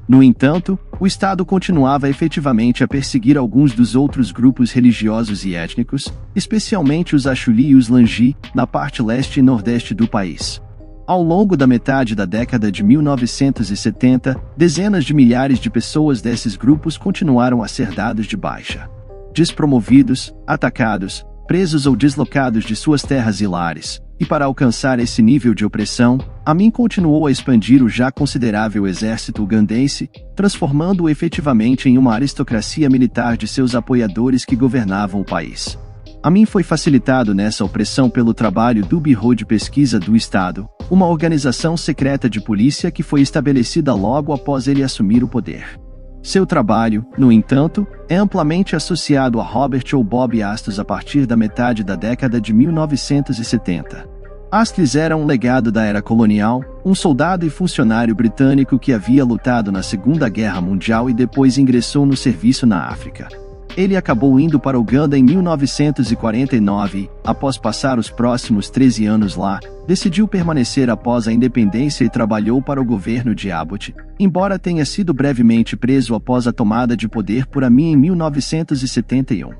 No entanto, o Estado continuava efetivamente a perseguir alguns dos outros grupos religiosos e étnicos, especialmente os Achuli e os Langi, na parte leste e nordeste do país. Ao longo da metade da década de 1970, dezenas de milhares de pessoas desses grupos continuaram a ser dados de baixa. Despromovidos, atacados, presos ou deslocados de suas terras e lares. E para alcançar esse nível de opressão, Amin continuou a expandir o já considerável exército ugandense, transformando-o efetivamente em uma aristocracia militar de seus apoiadores que governavam o país. Amin foi facilitado nessa opressão pelo trabalho do Bureau de Pesquisa do Estado, uma organização secreta de polícia que foi estabelecida logo após ele assumir o poder. Seu trabalho, no entanto, é amplamente associado a Robert ou Bob Astos a partir da metade da década de 1970. Astos era um legado da era colonial, um soldado e funcionário britânico que havia lutado na Segunda Guerra Mundial e depois ingressou no serviço na África. Ele acabou indo para Uganda em 1949 e, após passar os próximos 13 anos lá, decidiu permanecer após a independência e trabalhou para o governo de Abbott, embora tenha sido brevemente preso após a tomada de poder por Amin em 1971.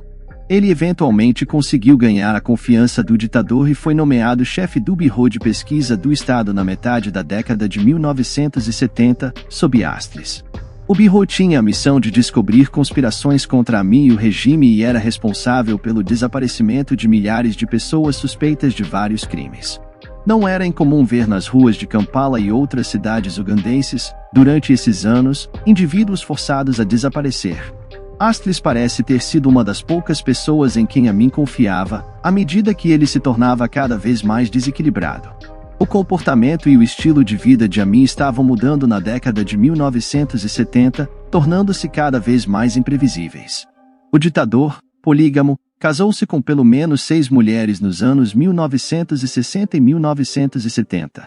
Ele eventualmente conseguiu ganhar a confiança do ditador e foi nomeado chefe do Bureau de Pesquisa do Estado na metade da década de 1970, sob Astos. O Bureau tinha a missão de descobrir conspirações contra Amin e o regime e era responsável pelo desaparecimento de milhares de pessoas suspeitas de vários crimes. Não era incomum ver nas ruas de Kampala e outras cidades ugandenses, durante esses anos, indivíduos forçados a desaparecer. Astos parece ter sido uma das poucas pessoas em quem Amin confiava, à medida que ele se tornava cada vez mais desequilibrado. O comportamento e o estilo de vida de Amin estavam mudando na década de 1970, tornando-se cada vez mais imprevisíveis. O ditador, polígamo, casou-se com pelo menos 6 mulheres nos anos 1960 e 1970.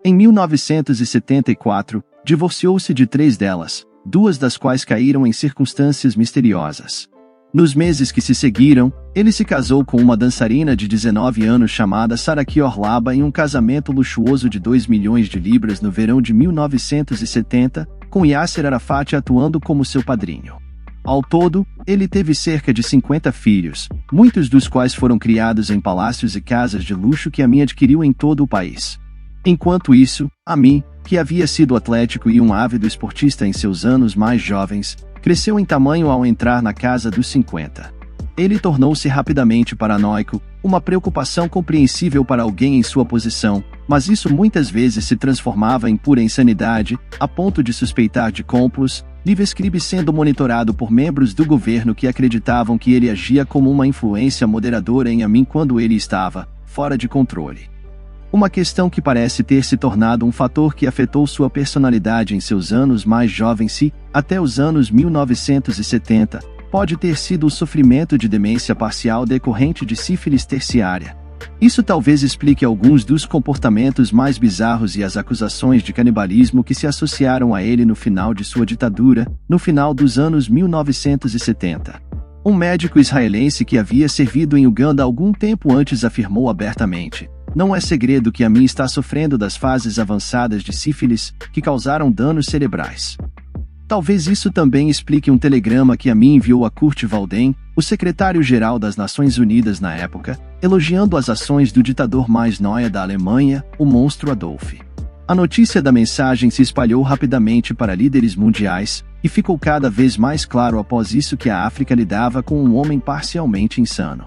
Em 1974, divorciou-se de 3 delas, 2 das quais caíram em circunstâncias misteriosas. Nos meses que se seguiram, ele se casou com uma dançarina de 19 anos chamada Saraki Orlaba em um casamento luxuoso de 2 milhões de libras no verão de 1970, com Yasser Arafat atuando como seu padrinho. Ao todo, ele teve cerca de 50 filhos, muitos dos quais foram criados em palácios e casas de luxo que Amin adquiriu em todo o país. Enquanto isso, Amin, que havia sido atlético e um ávido esportista em seus anos mais jovens, cresceu em tamanho ao entrar na casa dos 50. Ele tornou-se rapidamente paranoico, uma preocupação compreensível para alguém em sua posição, mas isso muitas vezes se transformava em pura insanidade, a ponto de suspeitar de cúmplices, Livescribe sendo monitorado por membros do governo que acreditavam que ele agia como uma influência moderadora em Amin quando ele estava fora de controle. Uma questão que parece ter se tornado um fator que afetou sua personalidade em seus anos mais jovens e, até os anos 1970, pode ter sido o sofrimento de demência parcial decorrente de sífilis terciária. Isso talvez explique alguns dos comportamentos mais bizarros e as acusações de canibalismo que se associaram a ele no final de sua ditadura, no final dos anos 1970. Um médico israelense que havia servido em Uganda algum tempo antes afirmou abertamente: "Não é segredo que Amin está sofrendo das fases avançadas de sífilis, que causaram danos cerebrais." Talvez isso também explique um telegrama que Amin enviou a Kurt Waldheim, o secretário-geral das Nações Unidas na época, elogiando as ações do ditador mais nóia da Alemanha, o monstro Adolf. A notícia da mensagem se espalhou rapidamente para líderes mundiais, e ficou cada vez mais claro após isso que a África lidava com um homem parcialmente insano.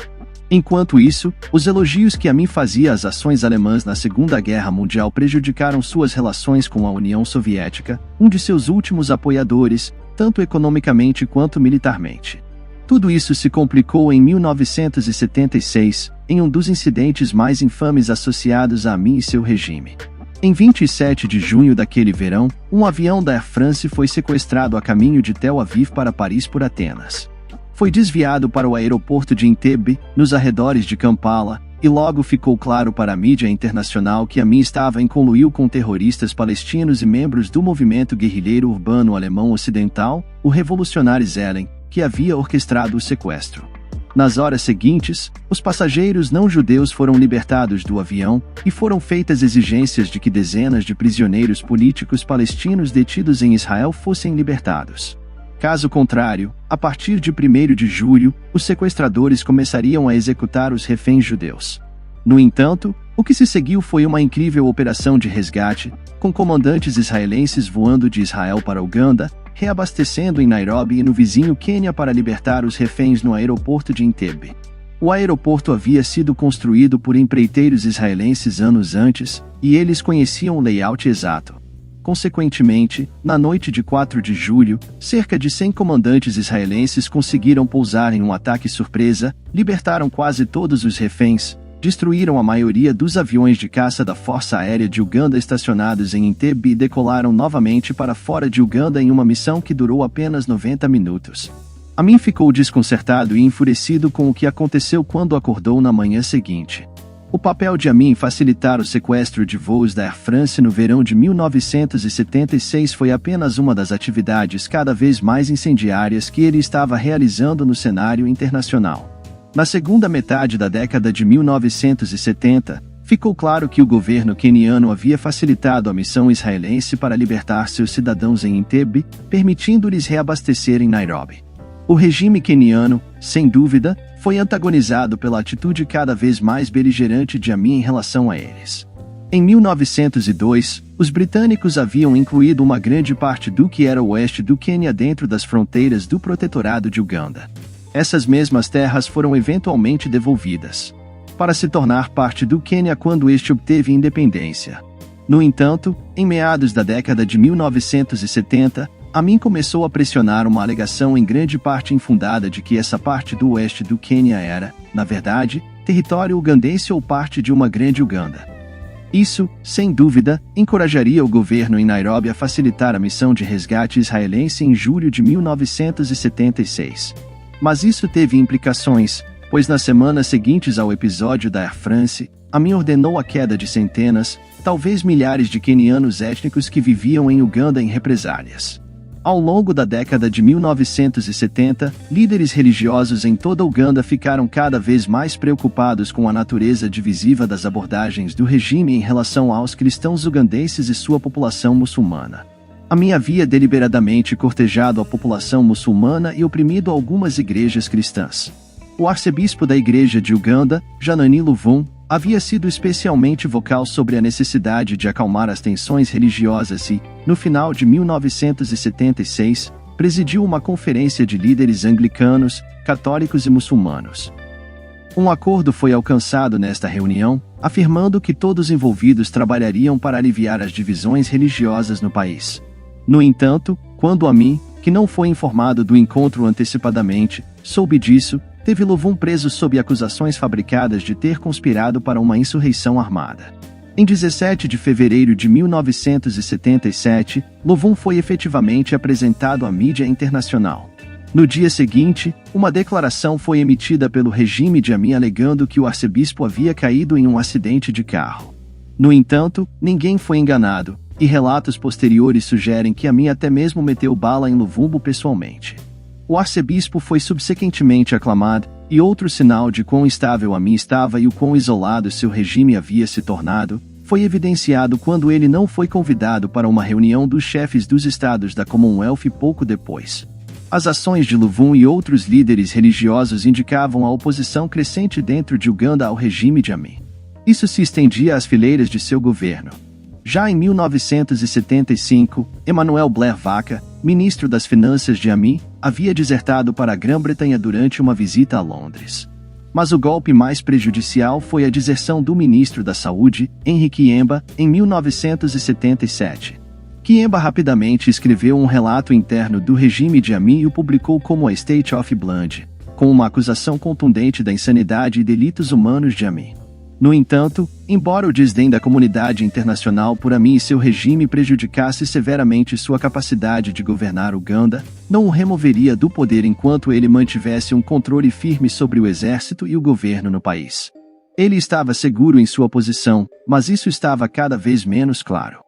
Enquanto isso, os elogios que Amin fazia às ações alemãs na Segunda Guerra Mundial prejudicaram suas relações com a União Soviética, um de seus últimos apoiadores, tanto economicamente quanto militarmente. Tudo isso se complicou em 1976, em um dos incidentes mais infames associados a Amin e seu regime. Em 27 de junho daquele verão, um avião da Air France foi sequestrado a caminho de Tel Aviv para Paris por Atenas. Foi desviado para o aeroporto de Entebbe, nos arredores de Kampala, e logo ficou claro para a mídia internacional que Amin estava em conluio com terroristas palestinos e membros do movimento guerrilheiro urbano alemão ocidental, o Revolutionäre Zellen, que havia orquestrado o sequestro. Nas horas seguintes, os passageiros não-judeus foram libertados do avião, e foram feitas exigências de que dezenas de prisioneiros políticos palestinos detidos em Israel fossem libertados. Caso contrário, a partir de 1º de julho, os sequestradores começariam a executar os reféns judeus. No entanto, O que se seguiu foi uma incrível operação de resgate, com comandantes israelenses voando de Israel para Uganda, reabastecendo em Nairobi e no vizinho Quênia para libertar os reféns no aeroporto de Entebbe. O aeroporto havia sido construído por empreiteiros israelenses anos antes, e eles conheciam o layout exato. Consequentemente, na noite de 4 de julho, cerca de 100 comandantes israelenses conseguiram pousar em um ataque surpresa, libertaram quase todos os reféns, destruíram a maioria dos aviões de caça da Força Aérea de Uganda estacionados em Entebbe e decolaram novamente para fora de Uganda em uma missão que durou apenas 90 minutos. Amin ficou desconcertado e enfurecido com o que aconteceu quando acordou na manhã seguinte. O papel de Amin em facilitar o sequestro de voos da Air France no verão de 1976 foi apenas uma das atividades cada vez mais incendiárias que ele estava realizando no cenário internacional. Na segunda metade da década de 1970, ficou claro que o governo queniano havia facilitado a missão israelense para libertar seus cidadãos em Entebbe, permitindo-lhes reabastecer em Nairobi. O regime queniano, sem dúvida, foi antagonizado pela atitude cada vez mais beligerante de Amin em relação a eles. Em 1902, os britânicos haviam incluído uma grande parte do que era o oeste do Quênia dentro das fronteiras do Protetorado de Uganda. Essas mesmas terras foram eventualmente devolvidas, para se tornar parte do Quênia quando este obteve independência. No entanto, em meados da década de 1970, Amin começou a pressionar uma alegação em grande parte infundada de que essa parte do oeste do Quênia era, na verdade, território ugandense ou parte de uma grande Uganda. Isso, sem dúvida, encorajaria o governo em Nairobi a facilitar a missão de resgate israelense em julho de 1976. Mas isso teve implicações, pois nas semanas seguintes ao episódio da Air France, Amin ordenou a queda de centenas, talvez milhares de quenianos étnicos que viviam em Uganda em represálias. Ao longo da década de 1970, líderes religiosos em toda Uganda ficaram cada vez mais preocupados com a natureza divisiva das abordagens do regime em relação aos cristãos ugandenses e sua população muçulmana. Amin havia deliberadamente cortejado a população muçulmana e oprimido algumas igrejas cristãs. O arcebispo da Igreja de Uganda, Janani Luvum, havia sido especialmente vocal sobre a necessidade de acalmar as tensões religiosas e, no final de 1976, presidiu uma conferência de líderes anglicanos, católicos e muçulmanos. Um acordo foi alcançado nesta reunião, afirmando que todos envolvidos trabalhariam para aliviar as divisões religiosas no país. No entanto, quando Amin, que não foi informado do encontro antecipadamente, soube disso, teve Luvum preso sob acusações fabricadas de ter conspirado para uma insurreição armada. Em 17 de fevereiro de 1977, Luvum foi efetivamente apresentado à mídia internacional. No dia seguinte, uma declaração foi emitida pelo regime de Amin alegando que o arcebispo havia caído em um acidente de carro. No entanto, ninguém foi enganado, e relatos posteriores sugerem que Amin até mesmo meteu bala em Luvumbo pessoalmente. O arcebispo foi subsequentemente aclamado, e outro sinal de quão instável Amin estava e o quão isolado seu regime havia se tornado, foi evidenciado quando ele não foi convidado para uma reunião dos chefes dos estados da Commonwealth pouco depois. As ações de Luvum e outros líderes religiosos indicavam a oposição crescente dentro de Uganda ao regime de Amin. Isso se estendia às fileiras de seu governo. Já em 1975, Emmanuel Blair Vaca, ministro das Finanças de Amin, havia desertado para a Grã-Bretanha durante uma visita a Londres. Mas o golpe mais prejudicial foi a deserção do ministro da Saúde, Henry Kiemba, em 1977. Kiemba rapidamente escreveu um relato interno do regime de Amin e o publicou como a State of Blood, com uma acusação contundente da insanidade e delitos humanos de Amin. No entanto, embora o desdém da comunidade internacional por Amin e seu regime prejudicasse severamente sua capacidade de governar Uganda, não o removeria do poder enquanto ele mantivesse um controle firme sobre o exército e o governo no país. Ele estava seguro em sua posição, mas isso estava cada vez menos claro.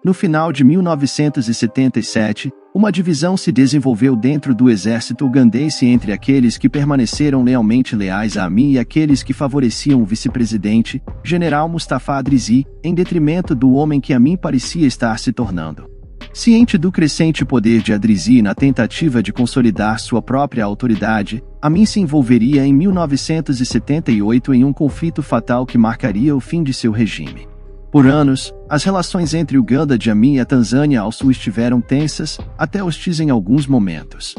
No final de 1977, uma divisão se desenvolveu dentro do exército ugandense entre aqueles que permaneceram leais a Amin e aqueles que favoreciam o vice-presidente, General Mustafa Adrisi, em detrimento do homem que Amin parecia estar se tornando. Ciente do crescente poder de Adrisi na tentativa de consolidar sua própria autoridade, Amin se envolveria em 1978 em um conflito fatal que marcaria o fim de seu regime. Por anos, as relações entre Uganda de Amin e a Tanzânia ao sul estiveram tensas, até hostis em alguns momentos.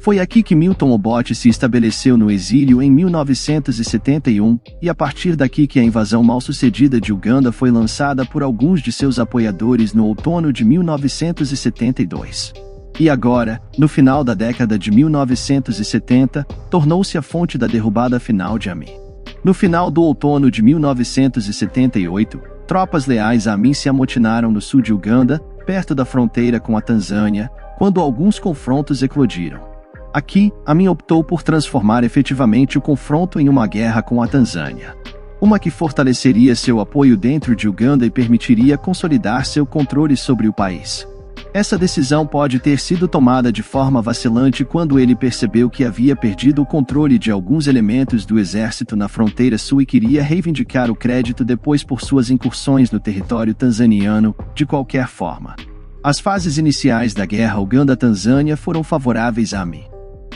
Foi aqui que Milton Obote se estabeleceu no exílio em 1971, e a partir daqui que a invasão mal-sucedida de Uganda foi lançada por alguns de seus apoiadores no outono de 1972. E agora, no final da década de 1970, tornou-se a fonte da derrubada final de Amin. No final do outono de 1978, tropas leais a Amin se amotinaram no sul de Uganda, perto da fronteira com a Tanzânia, quando alguns confrontos eclodiram. Aqui, Amin optou por transformar efetivamente o confronto em uma guerra com a Tanzânia. Uma que fortaleceria seu apoio dentro de Uganda e permitiria consolidar seu controle sobre o país. Essa decisão pode ter sido tomada de forma vacilante quando ele percebeu que havia perdido o controle de alguns elementos do exército na fronteira sul e queria reivindicar o crédito depois por suas incursões no território tanzaniano, de qualquer forma. As fases iniciais da guerra Uganda-Tanzânia foram favoráveis a Amin.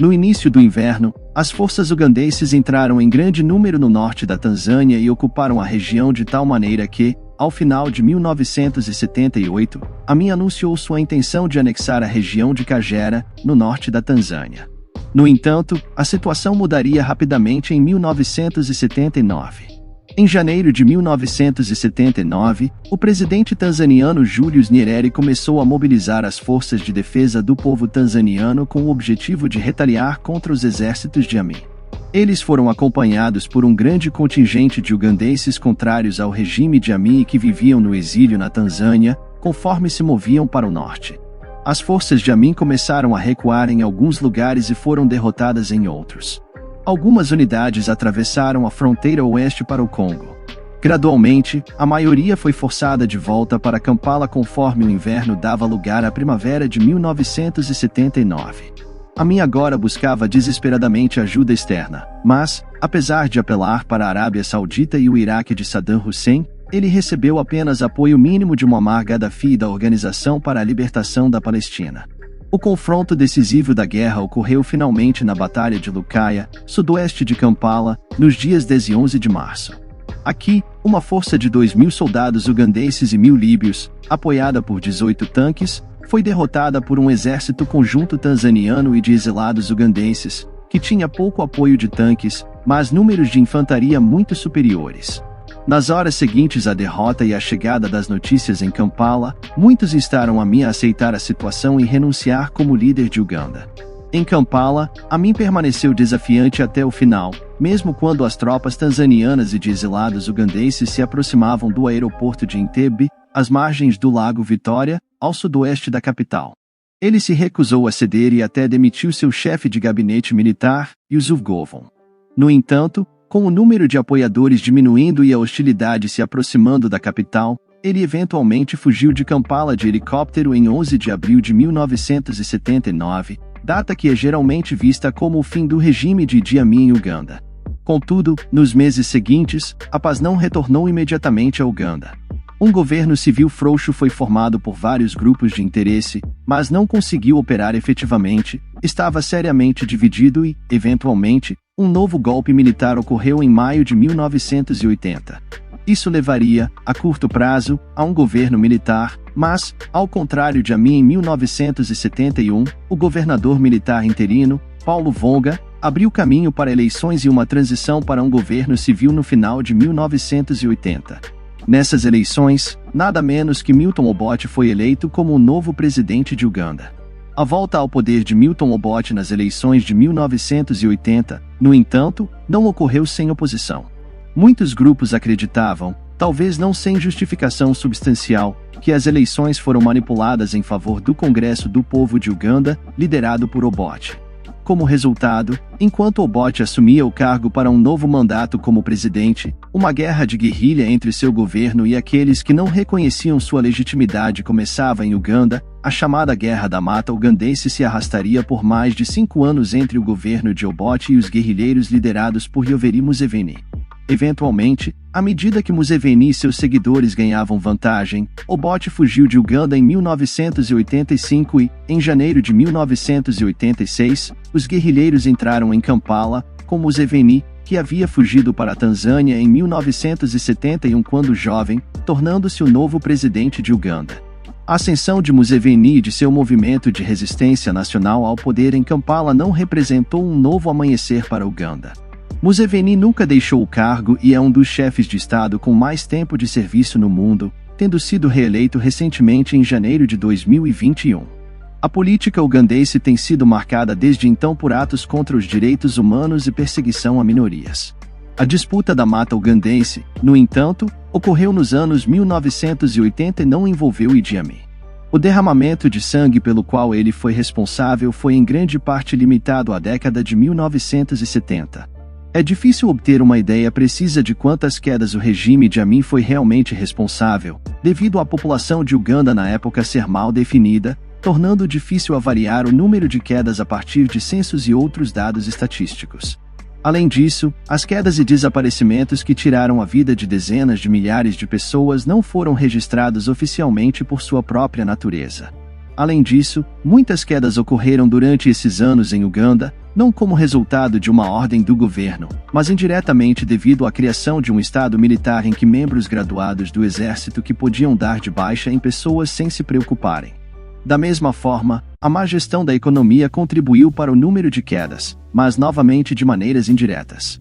No início do inverno, as forças ugandenses entraram em grande número no norte da Tanzânia e ocuparam a região de tal maneira que, ao final de 1978, Amin anunciou sua intenção de anexar a região de Kagera, no norte da Tanzânia. No entanto, a situação mudaria rapidamente em 1979. Em janeiro de 1979, o presidente tanzaniano Julius Nyerere começou a mobilizar as forças de defesa do povo tanzaniano com o objetivo de retaliar contra os exércitos de Amin. Eles foram acompanhados por um grande contingente de ugandenses contrários ao regime de Amin e que viviam no exílio na Tanzânia, conforme se moviam para o norte. As forças de Amin começaram a recuar em alguns lugares e foram derrotadas em outros. Algumas unidades atravessaram a fronteira oeste para o Congo. Gradualmente, a maioria foi forçada de volta para Kampala conforme o inverno dava lugar à primavera de 1979. Amin agora buscava desesperadamente ajuda externa, mas, apesar de apelar para a Arábia Saudita e o Iraque de Saddam Hussein, ele recebeu apenas apoio mínimo de Muammar Gaddafi e da Organização para a Libertação da Palestina. O confronto decisivo da guerra ocorreu finalmente na Batalha de Lukaya, sudoeste de Kampala, nos dias 10 e 11 de março. Aqui, uma força de 2.000 soldados ugandenses e 1.000 líbios, apoiada por 18 tanques, foi derrotada por um exército conjunto tanzaniano e de exilados ugandenses, que tinha pouco apoio de tanques, mas números de infantaria muito superiores. Nas horas seguintes à derrota e à chegada das notícias em Kampala, muitos instaram Amin a aceitar a situação e renunciar como líder de Uganda. Em Kampala, Amin permaneceu desafiante até o final, mesmo quando as tropas tanzanianas e de exilados ugandenses se aproximavam do aeroporto de Entebbe, às margens do Lago Vitória, ao sudoeste da capital. Ele se recusou a ceder e até demitiu seu chefe de gabinete militar, Yusuf Govon. No entanto, com o número de apoiadores diminuindo e a hostilidade se aproximando da capital, ele eventualmente fugiu de Kampala de helicóptero em 11 de abril de 1979, data que é geralmente vista como o fim do regime de Idi Amin em Uganda. Contudo, nos meses seguintes, a paz não retornou imediatamente a Uganda. Um governo civil frouxo foi formado por vários grupos de interesse, mas não conseguiu operar efetivamente, estava seriamente dividido e, eventualmente, um novo golpe militar ocorreu em maio de 1980. Isso levaria, a curto prazo, a um governo militar, mas, ao contrário de Amin em 1971, o governador militar interino, Paulo Vonga, abriu caminho para eleições e uma transição para um governo civil no final de 1980. Nessas eleições, nada menos que Milton Obote foi eleito como o novo presidente de Uganda. A volta ao poder de Milton Obote nas eleições de 1980, no entanto, não ocorreu sem oposição. Muitos grupos acreditavam, talvez não sem justificação substancial, que as eleições foram manipuladas em favor do Congresso do Povo de Uganda, liderado por Obote. Como resultado, enquanto Obote assumia o cargo para um novo mandato como presidente, uma guerra de guerrilha entre seu governo e aqueles que não reconheciam sua legitimidade começava em Uganda. A chamada Guerra da Mata Ugandense se arrastaria por mais de 5 anos entre o governo de Obote e os guerrilheiros liderados por Yoweri Museveni. Eventualmente, à medida que Museveni e seus seguidores ganhavam vantagem, Obote fugiu de Uganda em 1985 e, em janeiro de 1986, os guerrilheiros entraram em Kampala, com Museveni, que havia fugido para a Tanzânia em 1971 quando jovem, tornando-se o novo presidente de Uganda. A ascensão de Museveni e de seu movimento de resistência nacional ao poder em Kampala não representou um novo amanhecer para Uganda. Museveni nunca deixou o cargo e é um dos chefes de Estado com mais tempo de serviço no mundo, tendo sido reeleito recentemente em janeiro de 2021. A política ugandense tem sido marcada desde então por atos contra os direitos humanos e perseguição a minorias. A disputa da mata ugandense, no entanto, ocorreu nos anos 1980 e não envolveu Idi Amin. O derramamento de sangue pelo qual ele foi responsável foi em grande parte limitado à década de 1970. É difícil obter uma ideia precisa de quantas quedas o regime de Amin foi realmente responsável, devido à população de Uganda na época ser mal definida, tornando difícil avaliar o número de quedas a partir de censos e outros dados estatísticos. Além disso, as quedas e desaparecimentos que tiraram a vida de dezenas de milhares de pessoas não foram registrados oficialmente por sua própria natureza. Além disso, muitas quedas ocorreram durante esses anos em Uganda, não como resultado de uma ordem do governo, mas indiretamente devido à criação de um estado militar em que membros graduados do exército que podiam dar de baixa em pessoas sem se preocuparem. Da mesma forma, a má gestão da economia contribuiu para o número de quedas, mas novamente de maneiras indiretas.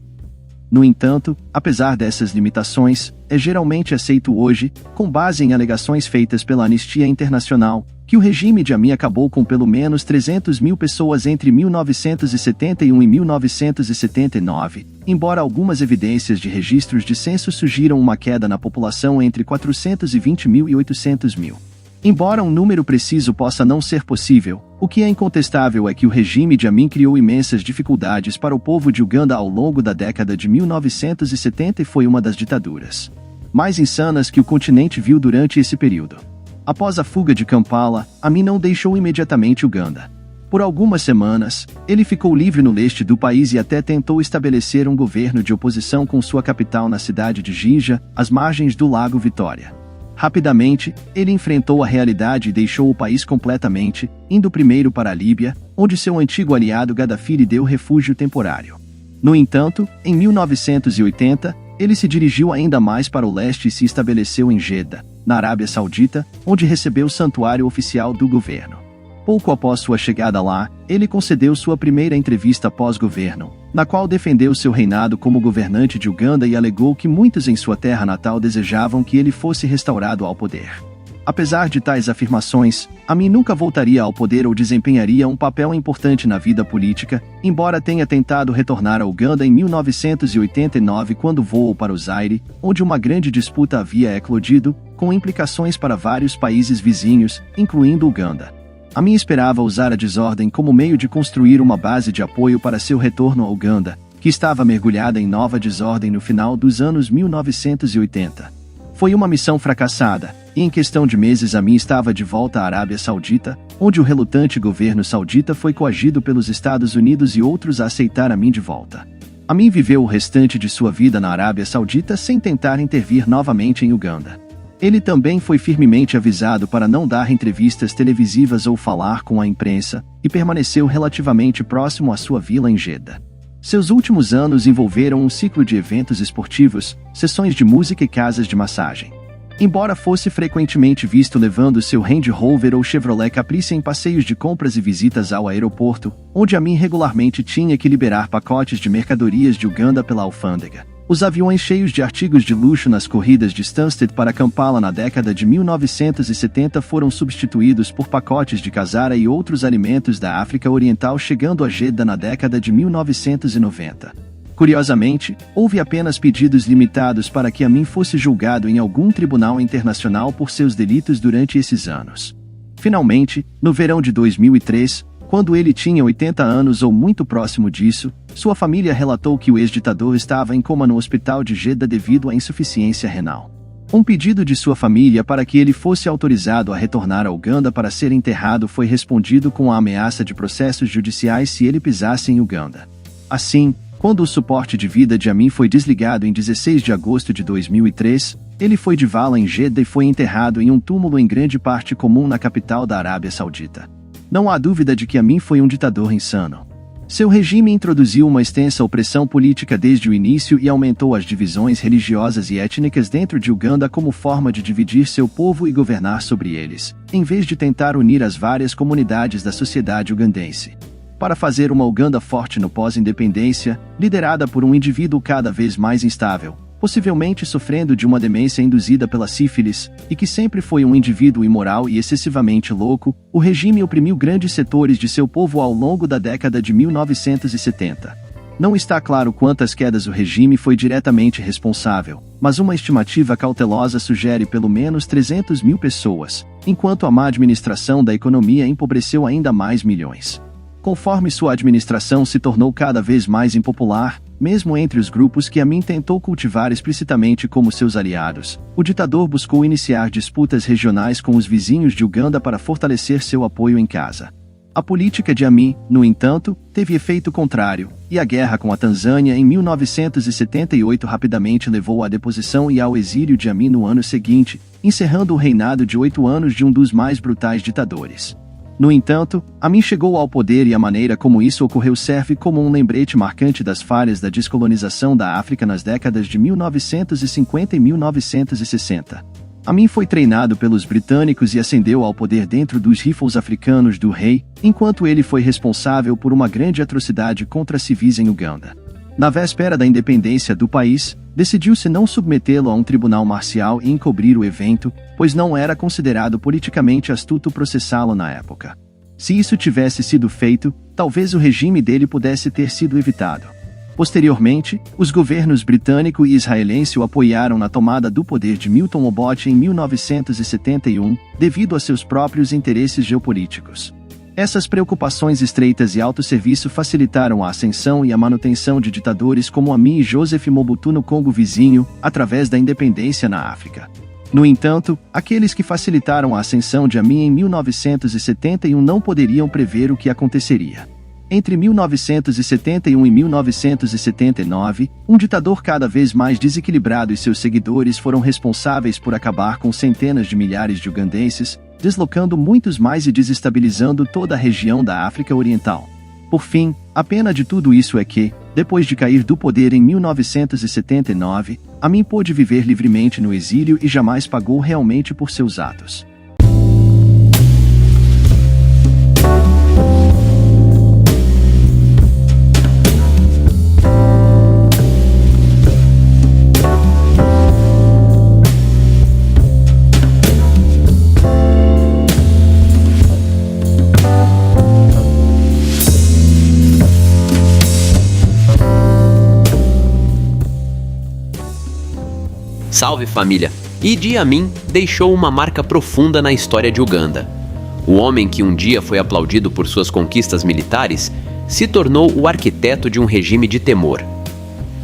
No entanto, apesar dessas limitações, é geralmente aceito hoje, com base em alegações feitas pela Anistia Internacional, que o regime de Amin acabou com pelo menos 300 mil pessoas entre 1971 e 1979, embora algumas evidências de registros de censo sugiram uma queda na população entre 420 mil e 800 mil. Embora um número preciso possa não ser possível, o que é incontestável é que o regime de Amin criou imensas dificuldades para o povo de Uganda ao longo da década de 1970 e foi uma das ditaduras mais insanas que o continente viu durante esse período. Após a fuga de Kampala, Amin não deixou imediatamente Uganda. Por algumas semanas, ele ficou livre no leste do país e até tentou estabelecer um governo de oposição com sua capital na cidade de Jinja, às margens do Lago Vitória. Rapidamente, ele enfrentou a realidade e deixou o país completamente, indo primeiro para a Líbia, onde seu antigo aliado Gaddafi lhe deu refúgio temporário. No entanto, em 1980, ele se dirigiu ainda mais para o leste e se estabeleceu em Jeddah, na Arábia Saudita, onde recebeu o santuário oficial do governo. Pouco após sua chegada lá, ele concedeu sua primeira entrevista pós-governo, na qual defendeu seu reinado como governante de Uganda e alegou que muitos em sua terra natal desejavam que ele fosse restaurado ao poder. Apesar de tais afirmações, Amin nunca voltaria ao poder ou desempenharia um papel importante na vida política, embora tenha tentado retornar a Uganda em 1989 quando voou para o Zaire, onde uma grande disputa havia eclodido, com implicações para vários países vizinhos, incluindo Uganda. Amin esperava usar a desordem como meio de construir uma base de apoio para seu retorno a Uganda, que estava mergulhada em nova desordem no final dos anos 1980. Foi uma missão fracassada, e em questão de meses Amin estava de volta à Arábia Saudita, onde o relutante governo saudita foi coagido pelos Estados Unidos e outros a aceitar Amin de volta. Amin viveu o restante de sua vida na Arábia Saudita sem tentar intervir novamente em Uganda. Ele também foi firmemente avisado para não dar entrevistas televisivas ou falar com a imprensa, e permaneceu relativamente próximo à sua vila em Jeddah. Seus últimos anos envolveram um ciclo de eventos esportivos, sessões de música e casas de massagem. Embora fosse frequentemente visto levando seu Range Rover ou Chevrolet Caprice em passeios de compras e visitas ao aeroporto, onde Amin regularmente tinha que liberar pacotes de mercadorias de Uganda pela alfândega. Os aviões cheios de artigos de luxo nas corridas de Stansted para Kampala na década de 1970 foram substituídos por pacotes de casara e outros alimentos da África Oriental chegando a Jeddah na década de 1990. Curiosamente, houve apenas pedidos limitados para que Amin fosse julgado em algum tribunal internacional por seus delitos durante esses anos. Finalmente, no verão de 2003, quando ele tinha 80 anos ou muito próximo disso, sua família relatou que o ex-ditador estava em coma no hospital de Jeddah devido à insuficiência renal. Um pedido de sua família para que ele fosse autorizado a retornar a Uganda para ser enterrado foi respondido com a ameaça de processos judiciais se ele pisasse em Uganda. Assim, Quando o suporte de vida de Amin foi desligado em 16 de agosto de 2003, ele foi de vala em Jeddah e foi enterrado em um túmulo em grande parte comum na capital da Arábia Saudita. Não há dúvida de que Amin foi um ditador insano. Seu regime introduziu uma extensa opressão política desde o início e aumentou as divisões religiosas e étnicas dentro de Uganda como forma de dividir seu povo e governar sobre eles, em vez de tentar unir as várias comunidades da sociedade ugandense. Para fazer uma Uganda forte no pós-independência, liderada por um indivíduo cada vez mais instável, possivelmente sofrendo de uma demência induzida pela sífilis, e que sempre foi um indivíduo imoral e excessivamente louco, o regime oprimiu grandes setores de seu povo ao longo da década de 1970. Não está claro quantas quedas o regime foi diretamente responsável, mas uma estimativa cautelosa sugere pelo menos 300 mil pessoas, enquanto a má administração da economia empobreceu ainda mais milhões. Conforme sua administração se tornou cada vez mais impopular, mesmo entre os grupos que Amin tentou cultivar explicitamente como seus aliados, o ditador buscou iniciar disputas regionais com os vizinhos de Uganda para fortalecer seu apoio em casa. A política de Amin, no entanto, teve efeito contrário, e a guerra com a Tanzânia em 1978 rapidamente levou à deposição e ao exílio de Amin no ano seguinte, encerrando o reinado de 8 anos de um dos mais brutais ditadores. No entanto, Amin chegou ao poder e a maneira como isso ocorreu serve como um lembrete marcante das falhas da descolonização da África nas décadas de 1950 e 1960. Amin foi treinado pelos britânicos e ascendeu ao poder dentro dos rifles africanos do rei, enquanto ele foi responsável por uma grande atrocidade contra civis em Uganda. Na véspera da independência do país, decidiu-se não submetê-lo a um tribunal marcial e encobrir o evento, pois não era considerado politicamente astuto processá-lo na época. Se isso tivesse sido feito, talvez o regime dele pudesse ter sido evitado. Posteriormente, os governos britânico e israelense o apoiaram na tomada do poder de Milton Obote em 1971, devido a seus próprios interesses geopolíticos. Essas preocupações estreitas e alto serviço facilitaram a ascensão e a manutenção de ditadores como Amin e Joseph Mobutu no Congo vizinho, através da independência na África. No entanto, aqueles que facilitaram a ascensão de Amin em 1971 não poderiam prever o que aconteceria. Entre 1971 e 1979, um ditador cada vez mais desequilibrado e seus seguidores foram responsáveis por acabar com centenas de milhares de ugandenses, deslocando muitos mais e desestabilizando toda a região da África Oriental. Por fim, a pena de tudo isso é que, depois de cair do poder em 1979, Amin pôde viver livremente no exílio e jamais pagou realmente por seus atos. Salve família! Idi Amin deixou uma marca profunda na história de Uganda. O homem que um dia foi aplaudido por suas conquistas militares se tornou o arquiteto de um regime de temor.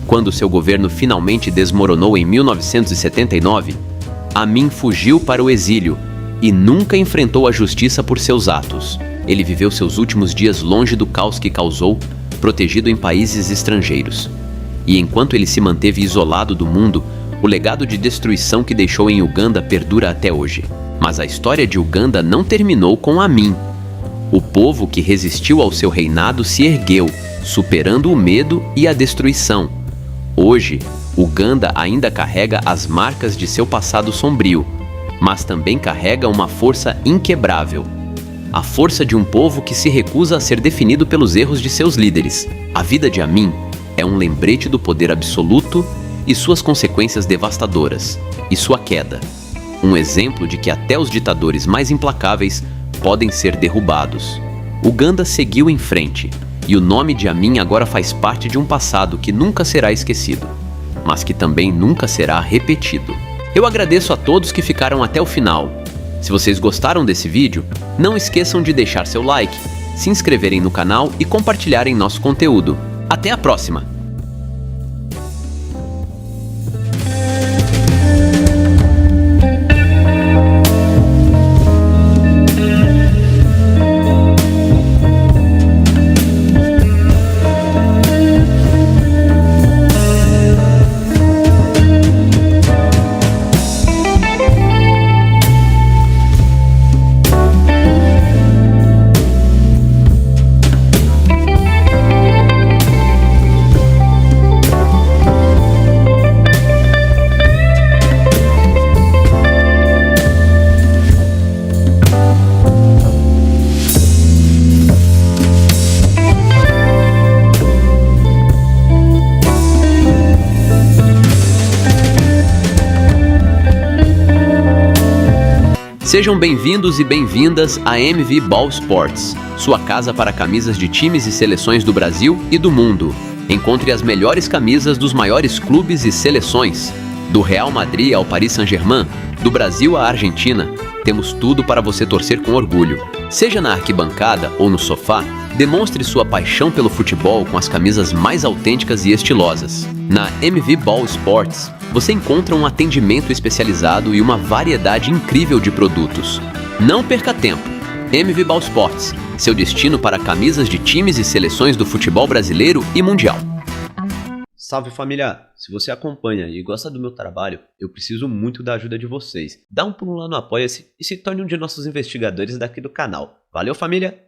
Quando seu governo finalmente desmoronou em 1979, Amin fugiu para o exílio e nunca enfrentou a justiça por seus atos. Ele viveu seus últimos dias longe do caos que causou, protegido em países estrangeiros. E enquanto ele se manteve isolado do mundo, o legado de destruição que deixou em Uganda perdura até hoje. Mas a história de Uganda não terminou com Amin. O povo que resistiu ao seu reinado se ergueu, superando o medo e a destruição. Hoje, Uganda ainda carrega as marcas de seu passado sombrio, mas também carrega uma força inquebrável. A força de um povo que se recusa a ser definido pelos erros de seus líderes. A vida de Amin é um lembrete do poder absoluto e suas consequências devastadoras, e sua queda. Um exemplo de que até os ditadores mais implacáveis podem ser derrubados. Uganda seguiu em frente, e o nome de Amin agora faz parte de um passado que nunca será esquecido, mas que também nunca será repetido. Eu agradeço a todos que ficaram até o final. Se vocês gostaram desse vídeo, não esqueçam de deixar seu like, se inscreverem no canal e compartilharem nosso conteúdo. Até a próxima! Sejam bem-vindos e bem-vindas à MV Ball Sports, sua casa para camisas de times e seleções do Brasil e do mundo. Encontre as melhores camisas dos maiores clubes e seleções. Do Real Madrid ao Paris Saint-Germain, do Brasil à Argentina, temos tudo para você torcer com orgulho. Seja na arquibancada ou no sofá, demonstre sua paixão pelo futebol com as camisas mais autênticas e estilosas. Na MV Ball Sports, você encontra um atendimento especializado e uma variedade incrível de produtos. Não perca tempo. MV Ball Sports, seu destino para camisas de times e seleções do futebol brasileiro e mundial. Salve família! Se você acompanha e gosta do meu trabalho, eu preciso muito da ajuda de vocês. Dá um pulo lá no Apoia-se e se torne um de nossos investigadores daqui do canal. Valeu família!